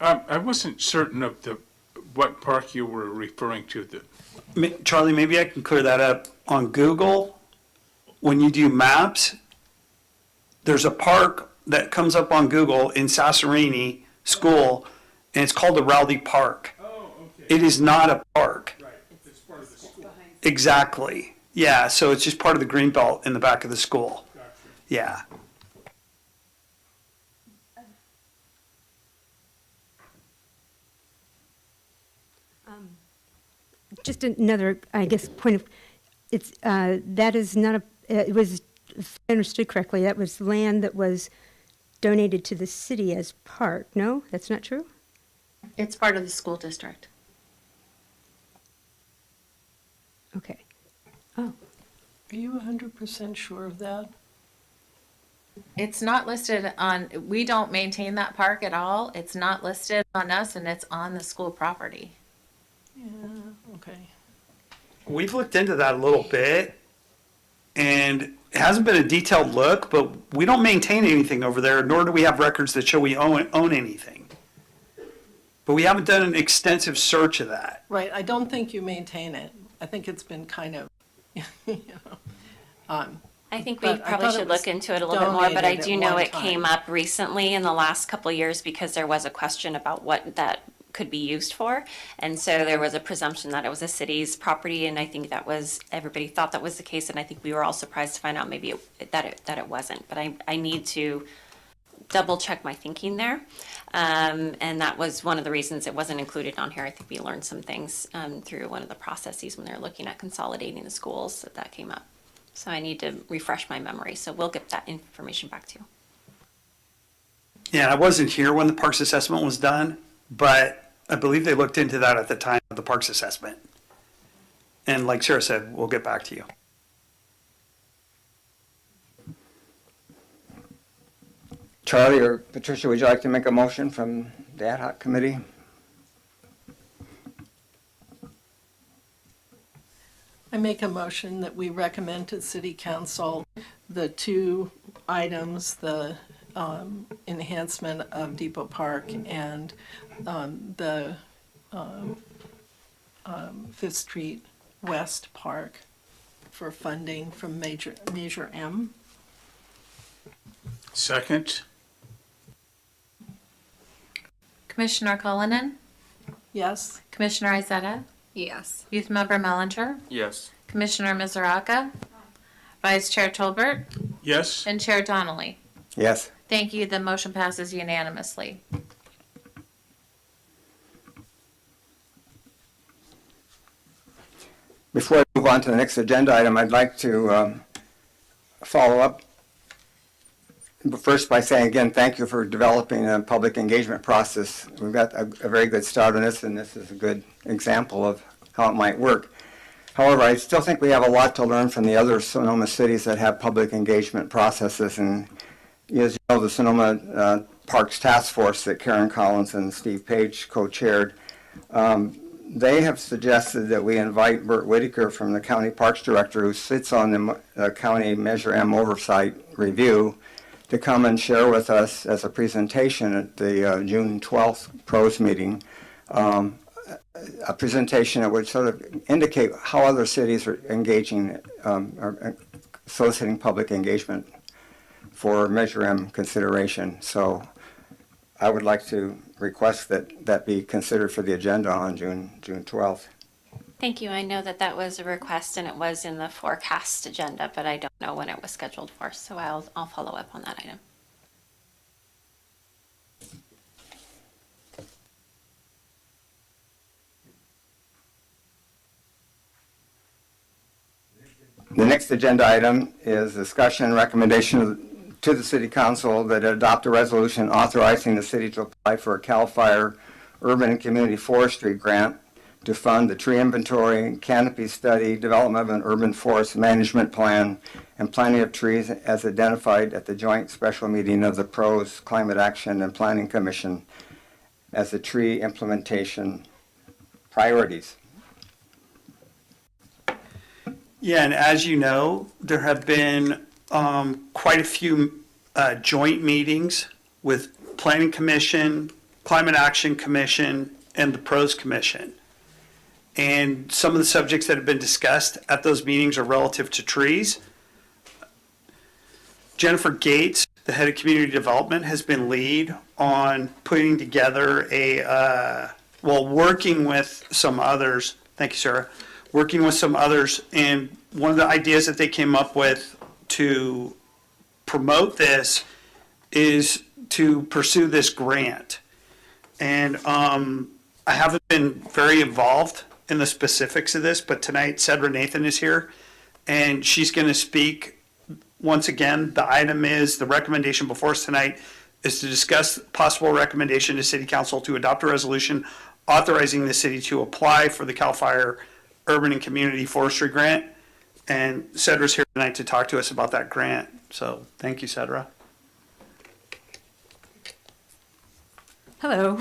I wasn't certain of what park you were referring to. Charlie, maybe I can clear that up. On Google, when you do maps, there's a park that comes up on Google in Sasserini School, and it's called the Raldi Park. Oh, okay. It is not a park. Right, it's part of the school. Exactly. Yeah, so it's just part of the green belt in the back of the school. Gotcha. Yeah. Just another, I guess, point of, it's, that is not it was, if I understood correctly, that was land that was donated to the city as park. No, that's not true? It's part of the school district. Okay. Oh, Are you 100% sure of that? It's not listed on, we don't maintain that park at all. It's not listed on us, and it's on the school property. Yeah, okay. We've looked into that a little bit, and it hasn't been a detailed look, but we don't maintain anything over there, nor do we have records that show we own anything. But we haven't done an extensive search of that. Right, I don't think you maintain it. I think it's been kind of, you know, I think we But I probably thought it should was look into it a little bit more, but I donated do at know one it came time. up recently in the last couple of years because there was a question about what that could be used for. And so there was a presumption that it was a city's property, and I think that was, everybody thought that was the case, and I think we were all surprised to find out maybe that it wasn't. But I need to double check my thinking there. And that was one of the reasons it wasn't included on here. I think we learned some things through one of the processes when they were looking at consolidating the schools that came up. So I need to refresh my memory. So we'll get that information back to you. Yeah, I wasn't here when the parks assessment was done, but I believe they looked into that at the time of the parks assessment. And like Sarah said, we'll get back to you. Charlie or Patricia, would you like to make a motion from the ad hoc committee? I make a motion that we recommend to City Council the two items, the enhancement of Depot Park and the Fifth Street West Park for funding from Measure M. Second? Commissioner Cullinan, Yes? Commissioner Izetta, Yes. Youth Member Mellinger, Yes. Commissioner Mizuraka, Vice Chair Tolbert, Yes? and Chair Donnelly. Yes. Thank you. The motion passes unanimously. Before I move on to the next agenda item, I'd like to follow up first by saying again, thank you for developing a public engagement process. We've got a very good start on this, and this is a good example of how it might work. However, I still think we have a lot to learn from the other Sonoma cities that have public engagement processes. And as you know, the Sonoma Parks Task Force that Karen Collins and Steve Page co-chaired, they have suggested that we invite Bert Whitaker from the County Parks Director, who sits on the County Measure M Oversight Review, to come and share with us as a presentation at the June 12th PROS meeting, a presentation that would sort of indicate how other cities are engaging, or soliciting public engagement for Measure M consideration. So I would like to request that that be considered for the agenda on June 12th. Thank you. I know that that was a request and it was in the forecast agenda, but I don't know when it was scheduled for, so I'll follow up on that item. The next agenda item is discussion and recommendation to the City Council that adopt a resolution authorizing the city to apply for a CAL FIRE Urban and Community Forestry Grant to fund the tree inventory, canopy study, development of an urban forest management plan, and planting of trees as identified at the joint special meeting of the PROS Climate Action and Planning Commission as the tree implementation priorities. Yeah, and as you know, there have been quite a few joint meetings with Planning Commission, Climate Action Commission, and the PROS Commission. And some of the subjects that have been discussed at those meetings are relative to trees. Jennifer Gates, the head of community development, has been lead on putting together working with some others. Thank you, Sarah. Working with some others, and one of the ideas that they came up with to promote this is to pursue this grant. And I haven't been very involved in the specifics of this, but tonight Cedra Nathan is here, and she's going to speak once again. The item is, the recommendation before us tonight is to discuss possible recommendation to City Council to adopt a resolution authorizing the city to apply for the CAL FIRE Urban and Community Forestry Grant. And Cedra's here tonight to talk to us about that grant. So thank you, Cedra. Hello.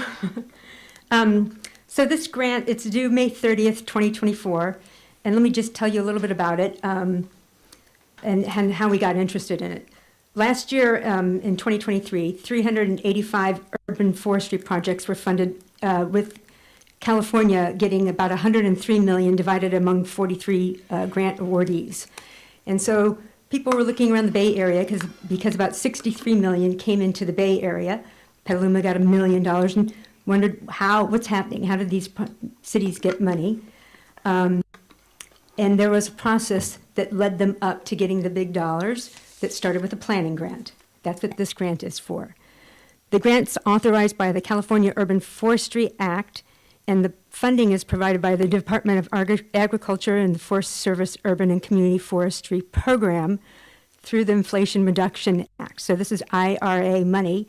So this grant, it's due May 30th, 2024. And let me just tell you a little bit about it and how we got interested in it. Last year, in 2023, 385 urban forestry projects were funded with California getting about 103 million divided among 43 grant awardees. And so people were looking around the Bay Area because about 63 million came into the Bay Area. Petaluma got $1 million and wondered what's happening? How did these cities get money? And there was a process that led them up to getting the big dollars that started with a planning grant. That's what this grant is for. The grant's authorized by the California Urban Forestry Act, and the funding is provided by the Department of Agriculture and the Forest Service Urban and Community Forestry Program through the Inflation Reduction Act. So this is IRA money.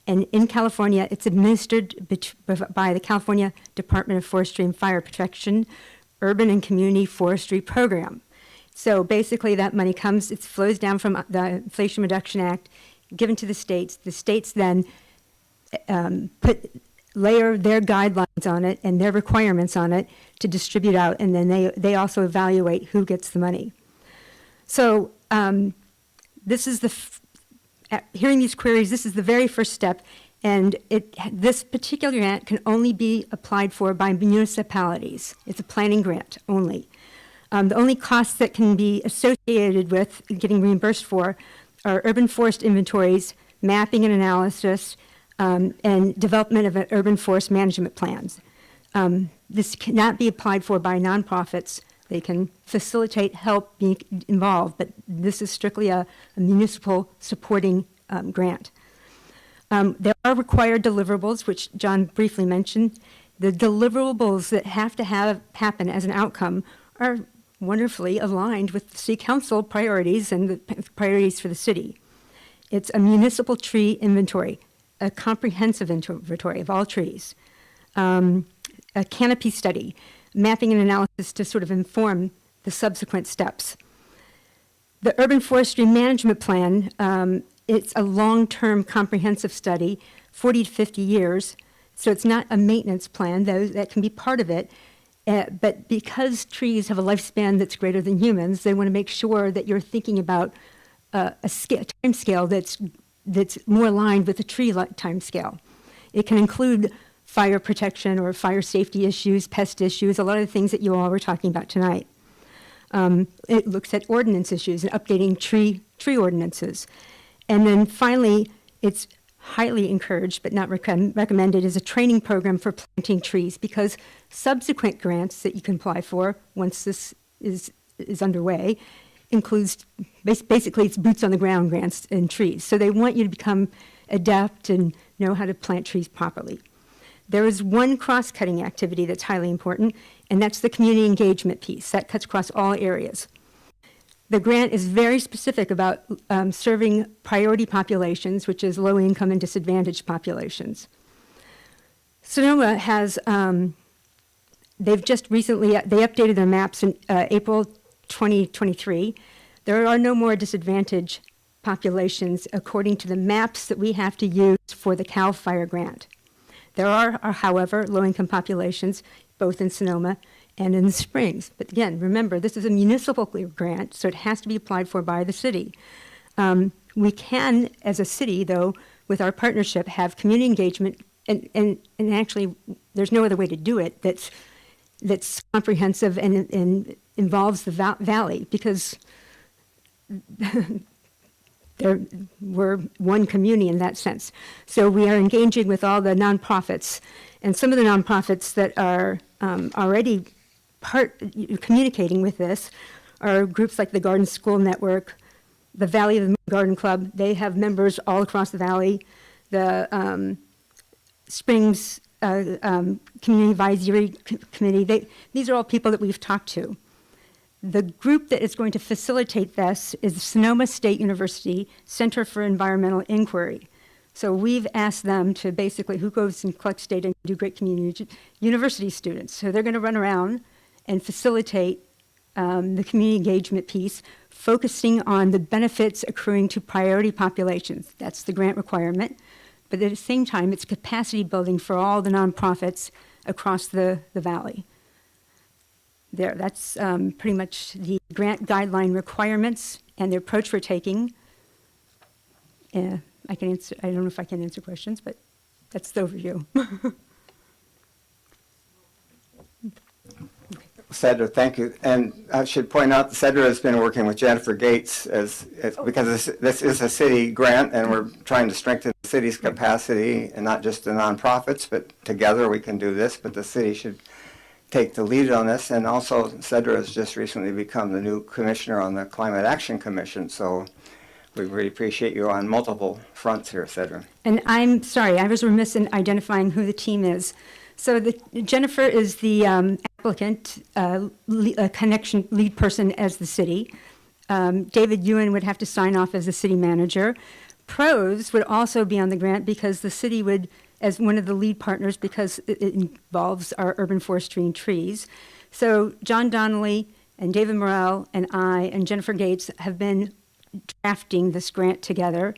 And in California, it's administered by the California Department of Forestry and Fire Protection Urban and Community Forestry Program. So basically that money it flows down from the Inflation Reduction Act, given to the states. The states then layer their guidelines on it and their requirements on it to distribute out, and then they also evaluate who gets the money. So this is hearing these queries, this is the very first step, and this particular grant can only be applied for by municipalities. It's a planning grant only. The only costs that can be associated with getting reimbursed for are urban forest inventories, mapping and analysis, and development of urban forest management plans. This cannot be applied for by nonprofits. They can facilitate help being involved, but this is strictly a municipal supporting grant. There are required deliverables, which John briefly mentioned. The deliverables that have to happen as an outcome are wonderfully aligned with the city council priorities and the priorities for the city. It's a municipal tree inventory, a comprehensive inventory of all trees, a canopy study, mapping and analysis to sort of inform the subsequent steps. The Urban Forestry Management Plan, it's a long-term comprehensive study, 40 to 50 years, so it's not a maintenance plan, though that can be part of it. But because trees have a lifespan that's greater than humans, they want to make sure that you're thinking about a time scale that's more aligned with the tree time scale. It can include fire protection or fire safety issues, pest issues, a lot of the things that you all were talking about tonight. It looks at ordinance issues and updating tree ordinances. And then finally, it's highly encouraged but not recommended is a training program for planting trees, because subsequent grants that you can apply for once this is underway includes basically it's boots on the ground grants in trees. So they want you to become adept and know how to plant trees properly. There is one cross-cutting activity that's highly important, and that's the community engagement piece. That cuts across all areas. The grant is very specific about serving priority populations, which is low-income and disadvantaged populations. Sonoma has, they've just recently, they updated their maps in April 2023. There are no more disadvantaged populations according to the maps that we have to use for the CAL FIRE grant. There are, however, low-income populations, both in Sonoma and in the Springs. But again, remember, this is a municipal grant, so it has to be applied for by the city. We can, as a city, though, with our partnership, have community engagement, and actually, there's no other way to do it that's comprehensive and involves the valley, because we're one community in that sense. So we are engaging with all the nonprofits, and some of the nonprofits that are already communicating with this are groups like the Garden School Network, the Valley of the Garden Club. They have members all across the valley. The Springs Community Advisory Committee. These are all people that we've talked to. The group that is going to facilitate this is the Sonoma State University Center for Environmental Inquiry. So we've asked them to basically, who goes and collects data and do great community university students. So they're going to run around and facilitate the community engagement piece, focusing on the benefits accruing to priority populations. That's the grant requirement. But at the same time, it's capacity building for all the nonprofits across the valley. That's pretty much the grant guideline requirements and the approach we're taking. I don't know if I can answer questions, but that's the overview. Cedra, thank you. And I should point out, Cedra has been working with Jennifer Gates because this is a city grant, and we're trying to strengthen the city's capacity, and not just the nonprofits, but together we can do this, but the city should take the lead on this. And also, Cedra has just recently become the new commissioner on the Climate Action Commission, so we really appreciate you on multiple fronts here, Cedra. And I'm sorry, I was remiss in identifying who the team is. So Jennifer is the applicant, connection lead person as the city. David Ewan would have to sign off as the city manager. Pros would also be on the grant because the city would, as one of the lead partners, because it involves our urban forestry and trees. So John Donnelly and David Morrell and I and Jennifer Gates have been drafting this grant together.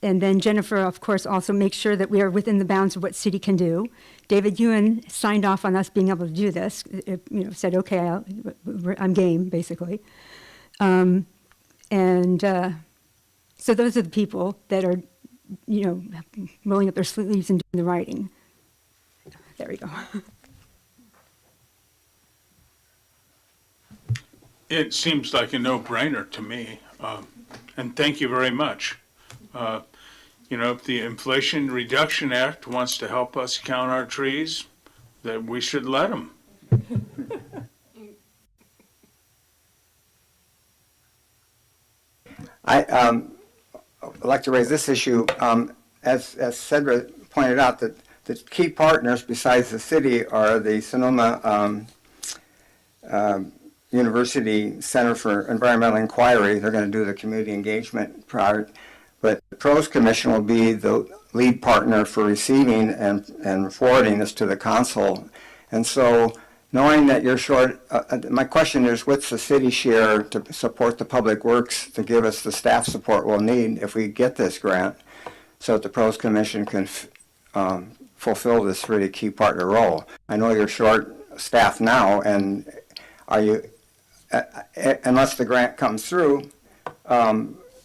And then Jennifer, of course, also makes sure that we are within the bounds of what city can do. David Ewan signed off on us being able to do this, said, okay, I'm game, basically. So those are the people that are, rolling up their sleeves and doing the writing. There we go. It seems like a no-brainer to me, and thank you very much. If the Inflation Reduction Act wants to help us count our trees, then we should let them. I'd like to raise this issue. As Cedra pointed out, that the key partners besides the city are the Sonoma University Center for Environmental Inquiry. They're going to do the community engagement part. But the Pros Commission will be the lead partner for receiving and forwarding this to the council. And so knowing that you're short, my question is, what's the city share to support the public works to give us the staff support we'll need if we get this grant so that the Pros Commission can fulfill this really key partner role? I know you're short staff now, and are you, unless the grant comes through,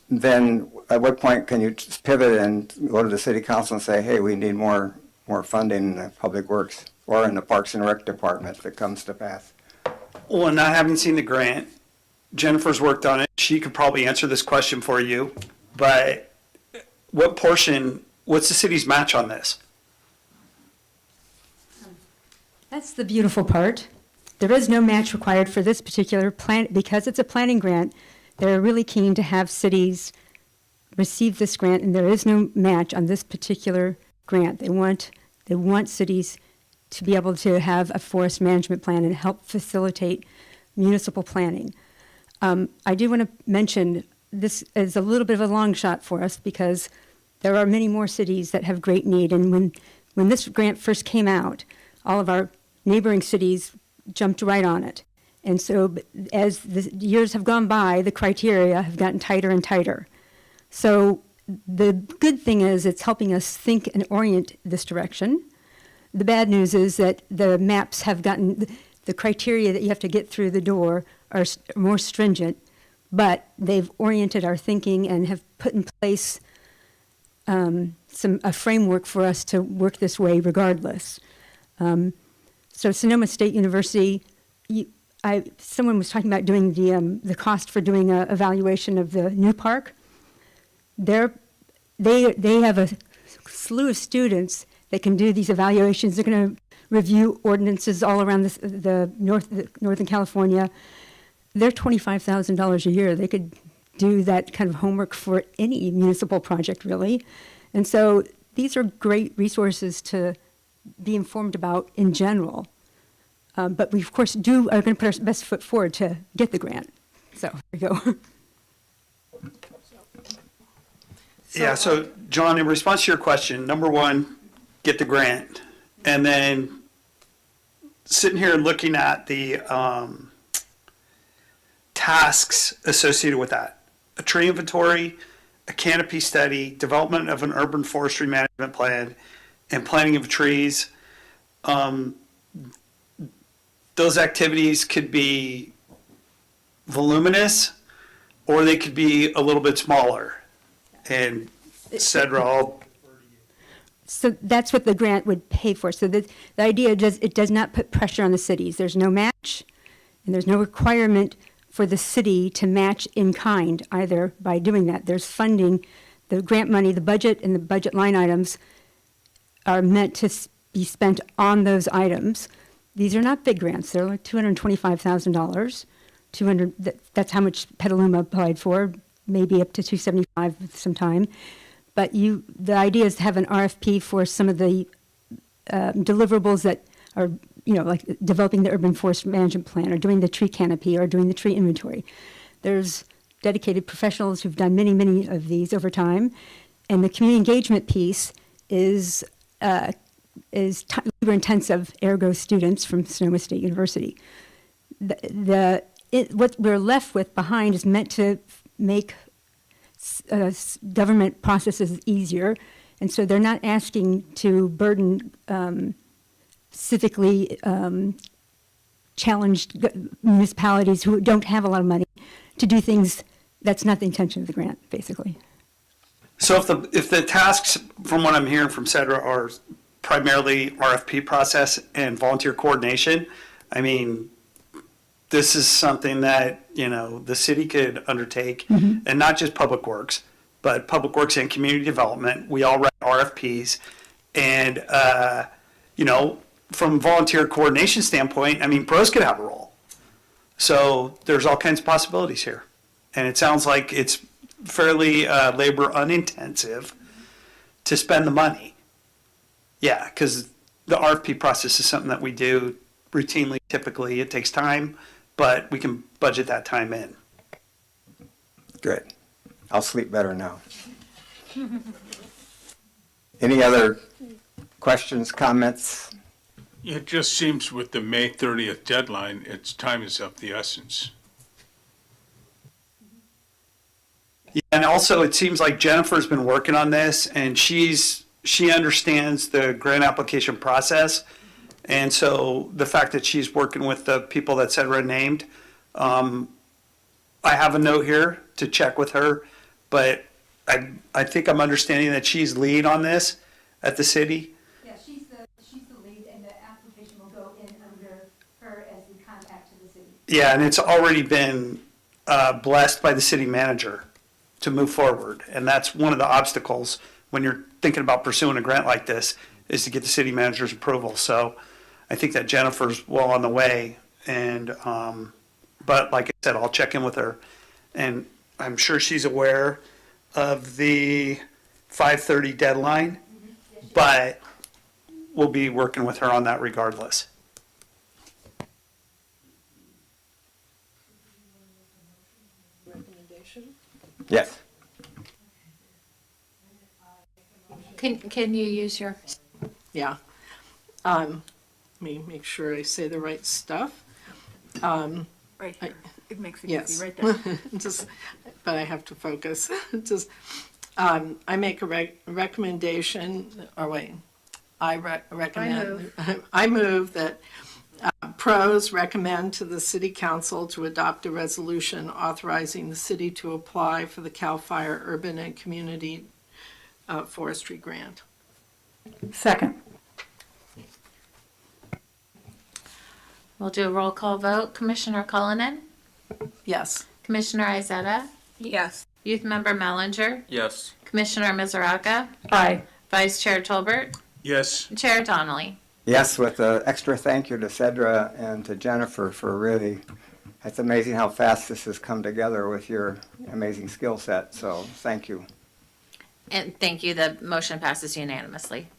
then at what point can you just pivot and go to the city council and say, hey, we need more funding in the public works or in the Parks and Rec department if it comes to pass? Well, not having seen the grant, Jennifer's worked on it. She could probably answer this question for you. But what's the city's match on this? That's the beautiful part. There is no match required for this particular plan because it's a planning grant. They're really keen to have cities receive this grant, and there is no match on this particular grant. They want cities to be able to have a forest management plan and help facilitate municipal planning. I do want to mention this is a little bit of a long shot for us because there are many more cities that have great need. And when this grant first came out, all of our neighboring cities jumped right on it. And so as the years have gone by, the criteria have gotten tighter and tighter. So the good thing is it's helping us think and orient this direction. The bad news is that the maps have gotten, the criteria that you have to get through the door are more stringent, but they've oriented our thinking and have put in place a framework for us to work this way regardless. So Sonoma State University, someone was talking about doing the cost for doing an evaluation of the new park. They have a slew of students that can do these evaluations. They're going to review ordinances all around the Northern California. They're $25,000 a year. They could do that kind of homework for any municipal project, really. And so these are great resources to be informed about in general. But we, of course, are going to put our best foot forward to get the grant. So there we go. Yeah, so John, in response to your question, number one, get the grant. And then sitting here looking at the tasks associated with that, a tree inventory, a canopy study, development of an urban forestry management plan, and planting of trees. Those activities could be voluminous or they could be a little bit smaller. And Cedra, So that's what the grant would pay for. So the idea it does not put pressure on the cities. There's no match, and there's no requirement for the city to match in kind either by doing that. There's funding, the grant money, the budget and the budget line items are meant to be spent on those items. These are not big grants. They're like $225,000. That's how much Petaluma applied for, maybe up to $275 sometime. But the idea is to have an RFP for some of the deliverables that are, like developing the urban forest management plan or doing the tree canopy or doing the tree inventory. There's dedicated professionals who've done many, many of these over time. And the community engagement piece is labor intensive, ergo students from Sonoma State University. What we're left with behind is meant to make government processes easier, and so they're not asking to burden civically challenged municipalities who don't have a lot of money to do things. That's not the intention of the grant, basically. So if the tasks, from what I'm hearing from Cedra, are primarily RFP process and volunteer coordination, I mean, this is something that, the city could undertake, and not just Public Works, but Public Works and Community Development. We all write RFPs, and, from volunteer coordination standpoint, I mean, pros could have a role. So there's all kinds of possibilities here. And it sounds like it's fairly labor unintensive to spend the money. Yeah, because the RFP process is something that we do routinely, typically. It takes time, but we can budget that time in. Good. I'll sleep better now. Any other questions, comments? It just seems with the May 30th deadline, time is of the essence. Yeah, and also it seems like Jennifer's been working on this, and she understands the grant application process. And so the fact that she's working with the people that Cedra named, I have a note here to check with her, but I think I'm understanding that she's lead on this at the city. Yeah, she's the lead, and the application will go in under her as the contact to the city. Yeah, and it's already been blessed by the city manager to move forward. And that's one of the obstacles when you're thinking about pursuing a grant like this, is to get the city manager's approval. So I think that Jennifer's well on the way. And, but like I said, I'll check in with her. And I'm sure she's aware of the 5:30 deadline, but we'll be working with her on that regardless. Yes. Can you use your? Yeah. Let me make sure I say the right stuff. Right here. It makes it Yes. easy right there. But I have to focus. I make a recommendation, or wait, recommend. I move that pros recommend to the city council to adopt a resolution authorizing the city to apply for the CAL FIRE Urban and Community Forestry Grant. Second. We'll do a roll call vote. Commissioner Cullinan? Yes. Commissioner Izetta? Yes. Youth Member Mellinger? Yes. Commissioner Misraka? Aye. Vice Chair Tolbert? Yes. Chair Donnelly? Yes, with an extra thank you to Cedra and to Jennifer for really, it's amazing how fast this has come together with your amazing skill set. So thank you. And thank you. The motion passes unanimously.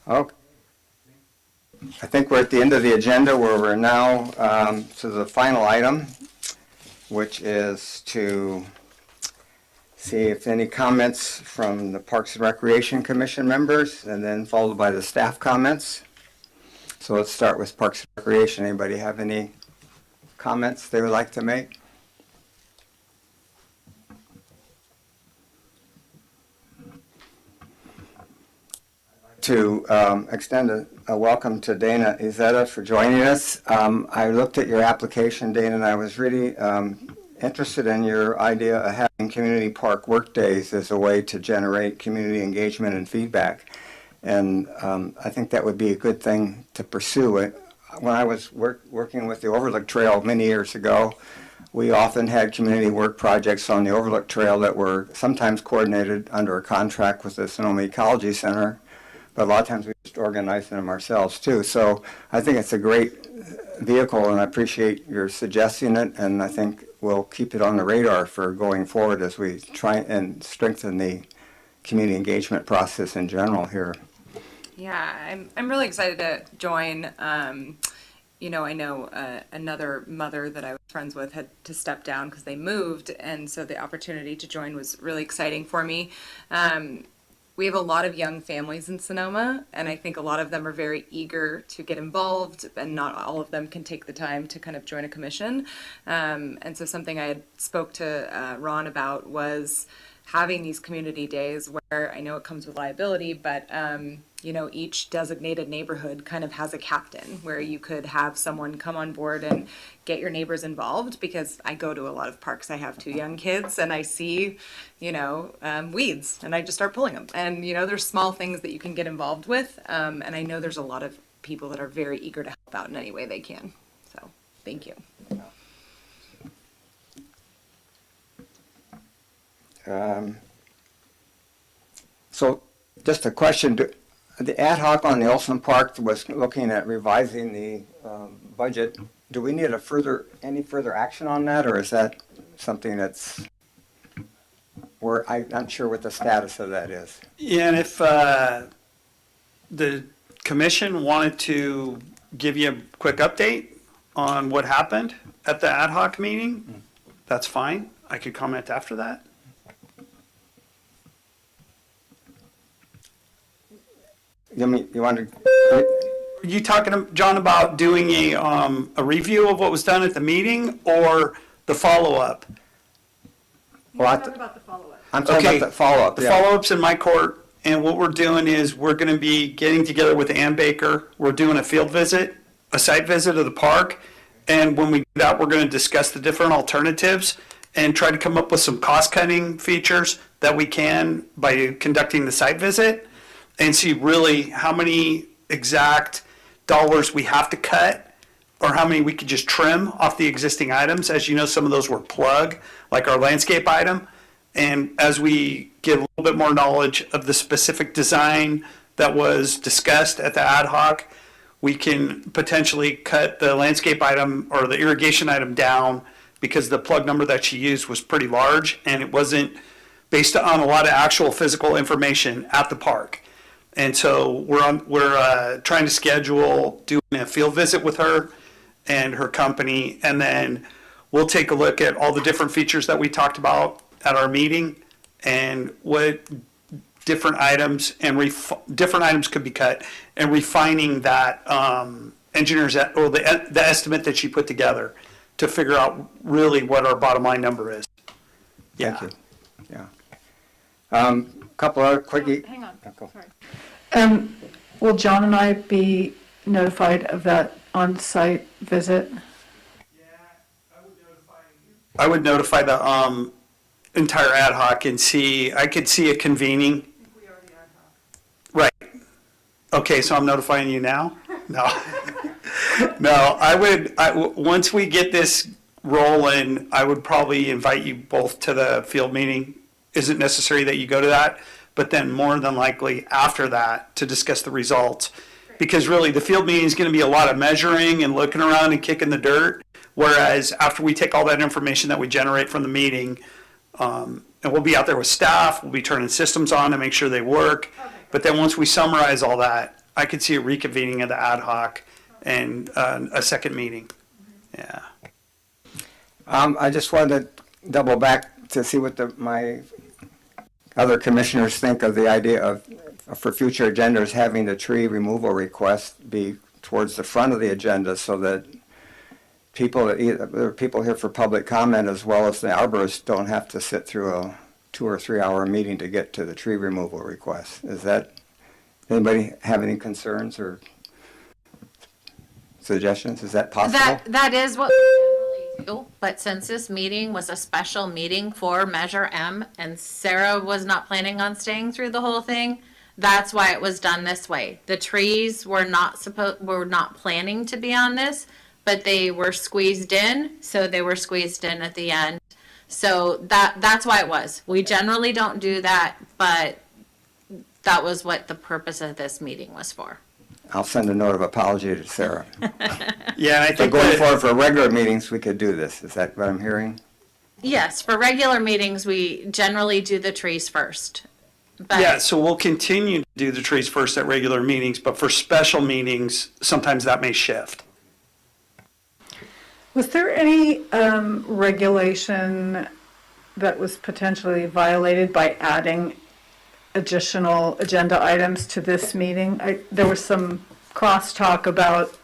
Okay. I think we're at the end of the agenda where we're now to the final item, which is to see if any comments from the Parks and Recreation Commission members, and then followed by the staff comments. So let's start with Parks and Recreation. Anybody have any comments they would like to make? To extend a welcome to Dana Izetta for joining us. I looked at your application, Dana, and I was really interested in your idea of having community park work days as a way to generate community engagement and feedback. And I think that would be a good thing to pursue. When I was working with the Overlook Trail many years ago, we often had community work projects on the Overlook Trail that were sometimes coordinated under a contract with the Sonoma Ecology Center, but a lot of times we just organized them ourselves too. So I think it's a great vehicle, and I appreciate your suggesting it, and I think we'll keep it on the radar for going forward as we try and strengthen the community engagement process in general here. Yeah, I'm really excited to join. You know, I know another mother that I was friends with had to step down because they moved, and so the opportunity to join was really exciting for me. We have a lot of young families in Sonoma, and I think a lot of them are very eager to get involved, and not all of them can take the time to kind of join a commission. And so something I had spoke to Ron about was having these community days where I know it comes with liability, but you know, each designated neighborhood kind of has a captain where you could have someone come on board and get your neighbors involved, because I go to a lot of parks. I have 2 young kids and I see, you know, weeds, and I just start pulling them. And, you know, there's small things that you can get involved with. And I know there's a lot of people that are very eager to help out in any way they can. So thank you. So just a question. The ad hoc on the Olson Park was looking at revising the budget. Do we need any further action on that, or is that something that's I'm not sure what the status of that is? Yeah, and if the commission wanted to give you a quick update on what happened at the ad hoc meeting, that's fine. I could comment after that. You want to? Are you talking, John, about doing a review of what was done at the meeting, or the follow-up? Well, Talk about the follow-up. I'm talking about the follow-up. The follow-up's in my court, and what we're doing is we're going to be getting together with Ann Baker. We're doing a field visit, a site visit of the park, and when we do that, we're going to discuss the different alternatives and try to come up with some cost-cutting features that we can by conducting the site visit, and see really how many exact dollars we have to cut, or how many we could just trim off the existing items. As you know, some of those were plug, like our landscape item. And as we get a little bit more knowledge of the specific design that was discussed at the ad hoc, we can potentially cut the landscape item or the irrigation item down, because the plug number that she used was pretty large, and it wasn't based on a lot of actual physical information at the park. And so we're trying to schedule doing a field visit with her and her company, and then we'll take a look at all the different features that we talked about at our meeting, and what different items different items could be cut, and refining that engineer's or the estimate that she put together to figure out really what our bottom line number is. Yeah. Thank you. Yeah. Couple other quickie. Hang on, sorry. Will John and I be notified of that on-site visit? I would notify the entire ad hoc and I could see it convening. Right. Okay, so I'm notifying you now? No. No, once we get this rolling, I would probably invite you both to the field meeting. Isn't necessary that you go to that, but then more than likely after that to discuss the results. Because really the field meeting is going to be a lot of measuring and looking around and kicking the dirt. Whereas after we take all that information that we generate from the meeting, and we'll be out there with staff, we'll be turning systems on to make sure they work. But then once we summarize all that, I could see a reconvening of the ad hoc and a second meeting. Yeah. I just wanted to double back to see what my other commissioners think of the idea of, for future agendas, having the tree removal request be towards the front of the agenda, so that there are people here for public comment as well as the arborists don't have to sit through a 2 or 3 hour meeting to get to the tree removal request. Anybody have any concerns or suggestions? Is that possible? That is what we generally too, but since this meeting was a special meeting for Measure M and Sarah was not planning on staying through the whole thing, that's why it was done this way. The trees were not planning to be on this, but they were squeezed in, so they were squeezed in at the end. So that's why it was. We generally don't do that, but that was what the purpose of this meeting was for. I'll send a note of apology to Sarah. Yeah, and I But think going that, forward for regular meetings, we could do this. Is that what I'm hearing? Yes, for regular meetings, we generally do the trees first. But yeah, so we'll continue to do the trees first at regular meetings, but for special meetings, sometimes that may shift. Was there any regulation that was potentially violated by adding additional agenda items to this meeting? There was some crosstalk about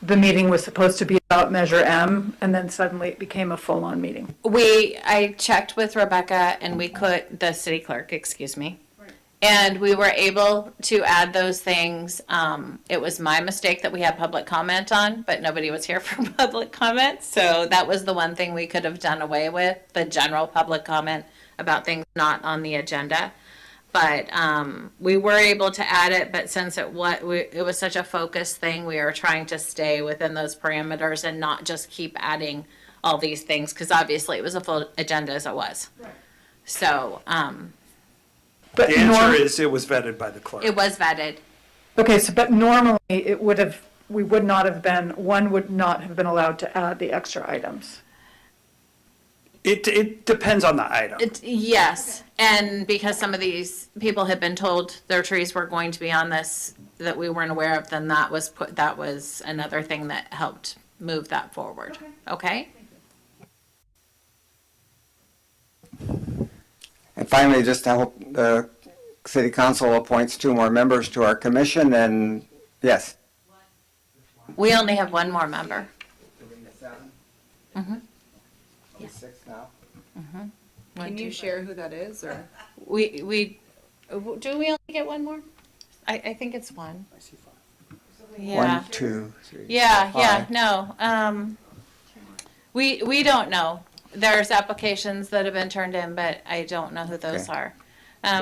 the meeting was supposed to be about Measure M, and then suddenly it became a full-on meeting. I checked with Rebecca and the city clerk, excuse me. And we were able to add those things. It was my mistake that we had public comment on, but nobody was here for public comment. So that was the one thing we could have done away with, the general public comment about things not on the agenda. But we were able to add it, but since it was such a focused thing, we are trying to stay within those parameters and not just keep adding all these things, because obviously it was a full agenda as it was. Right. So, But The answer is it was vetted by the clerk. it was vetted. Okay, so but normally it would have, one would not have been allowed to add the extra items. It depends on the item. Yes, and because some of these people had been told their trees were going to be on this that we weren't aware of, then that was another thing that helped move that forward. Okay? And finally, just I hope the city council appoints 2 more members to our commission, and yes. We only have one more member. Mm-hmm. 6 now? Can you share who that is, or? Do we only get one more? I think it's one. I see 5. Yeah. 1, 2, 3. Yeah, 5. no. We don't know. There's applications that have been turned in, but I don't know who those Okay. are.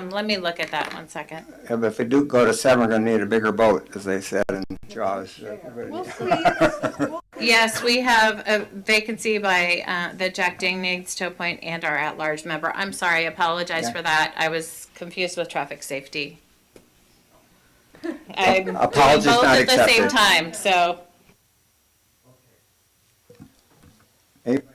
Let me look at that 1 second. Yeah, but if we do go to 7, we're going to need a bigger boat, as they said in Jaws. Yes, we have a vacancy by that Jack Ding needs to appoint and our at-large member. I'm sorry, I apologize Yeah. for that. I was confused with traffic safety. I'm doing Apologies both not at the same accepted. time, so. Anybody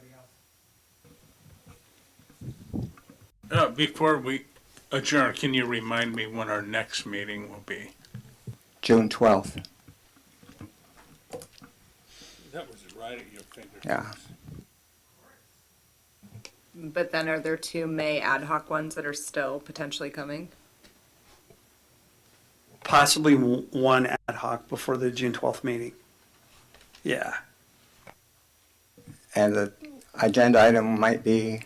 else? Before we adjourn, can you remind me when our next meeting will be? June 12th. That was right at your fingertips. Yeah. But then are there 2 May ad hoc ones that are still potentially coming? Possibly one ad hoc before the June 12th meeting. Yeah. And the agenda item might be,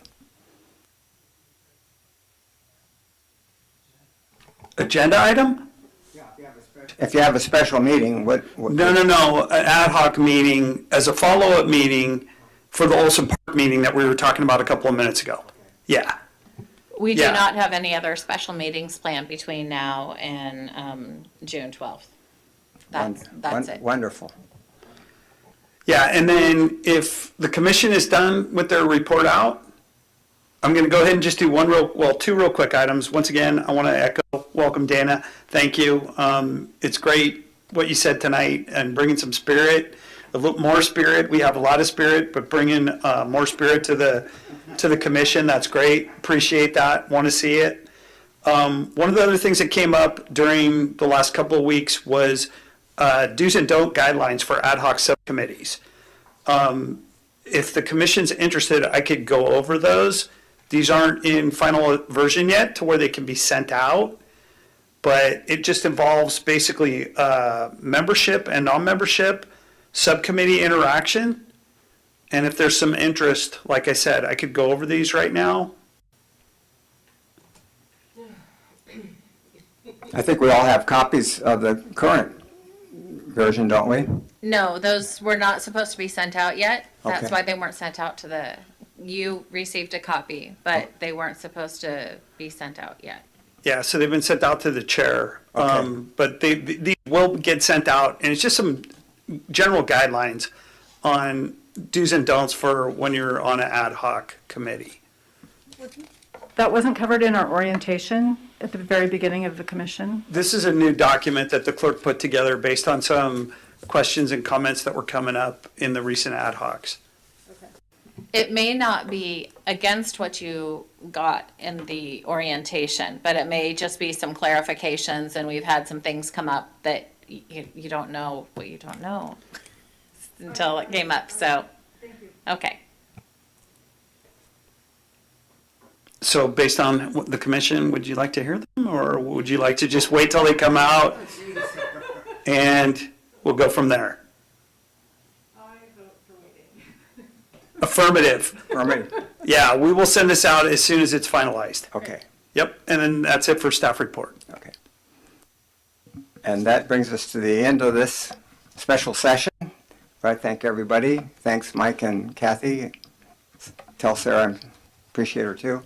Agenda item? if you have a special meeting, what? No, an ad hoc meeting as a follow-up meeting for the Olson Park meeting that we were talking about a couple of minutes ago. Yeah. We do Yeah. not have any other special meetings planned between now and June 12th. That's it. Wonderful. Yeah, and then if the commission is done with their report out, I'm going to go ahead and just do 2 real quick items. Once again, I want to echo, welcome Dana, thank you. It's great what you said tonight and bringing some spirit, a little more spirit. We have a lot of spirit, but bringing more spirit to the commission, that's great. Appreciate that, want to see it. One of the other things that came up during the last couple of weeks was do's and don't guidelines for ad hoc subcommittees. If the commission's interested, I could go over those. These aren't in final version yet to where they can be sent out, but it just involves basically membership and non-membership, subcommittee interaction. And if there's some interest, like I said, I could go over these right now. I think we all have copies of the current version, don't we? No, those were not supposed to be sent out yet. That's Okay. why they weren't sent out to the, you received a copy, but they weren't supposed to be sent out yet. Yeah, so they've been sent out to the chair. Okay. But they will get sent out, and it's just some general guidelines on do's and don'ts for when you're on an ad hoc committee. That wasn't covered in our orientation at the very beginning of the commission? This is a new document that the clerk put together based on some questions and comments that were coming up in the recent ad hocs. It may not be against what you got in the orientation, but it may just be some clarifications, and we've had some things come up that you don't know what you don't know until it came up, so. Okay. So based on what the commission, would you like to hear them, or would you like to just wait till they come out and we'll go from there? Affirmative. Affirmative. Yeah, we will send this out as soon as it's finalized. Okay, Yep, and then that's it for staff report. okay. And that brings us to the end of this special session. I thank everybody. Thanks, Mike and Cathy. Tell Sarah I appreciate her too.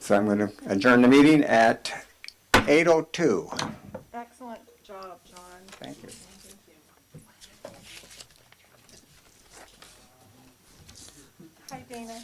So I'm going to adjourn the meeting at 8:02. Excellent job, John. Thank you. Hi, Dana.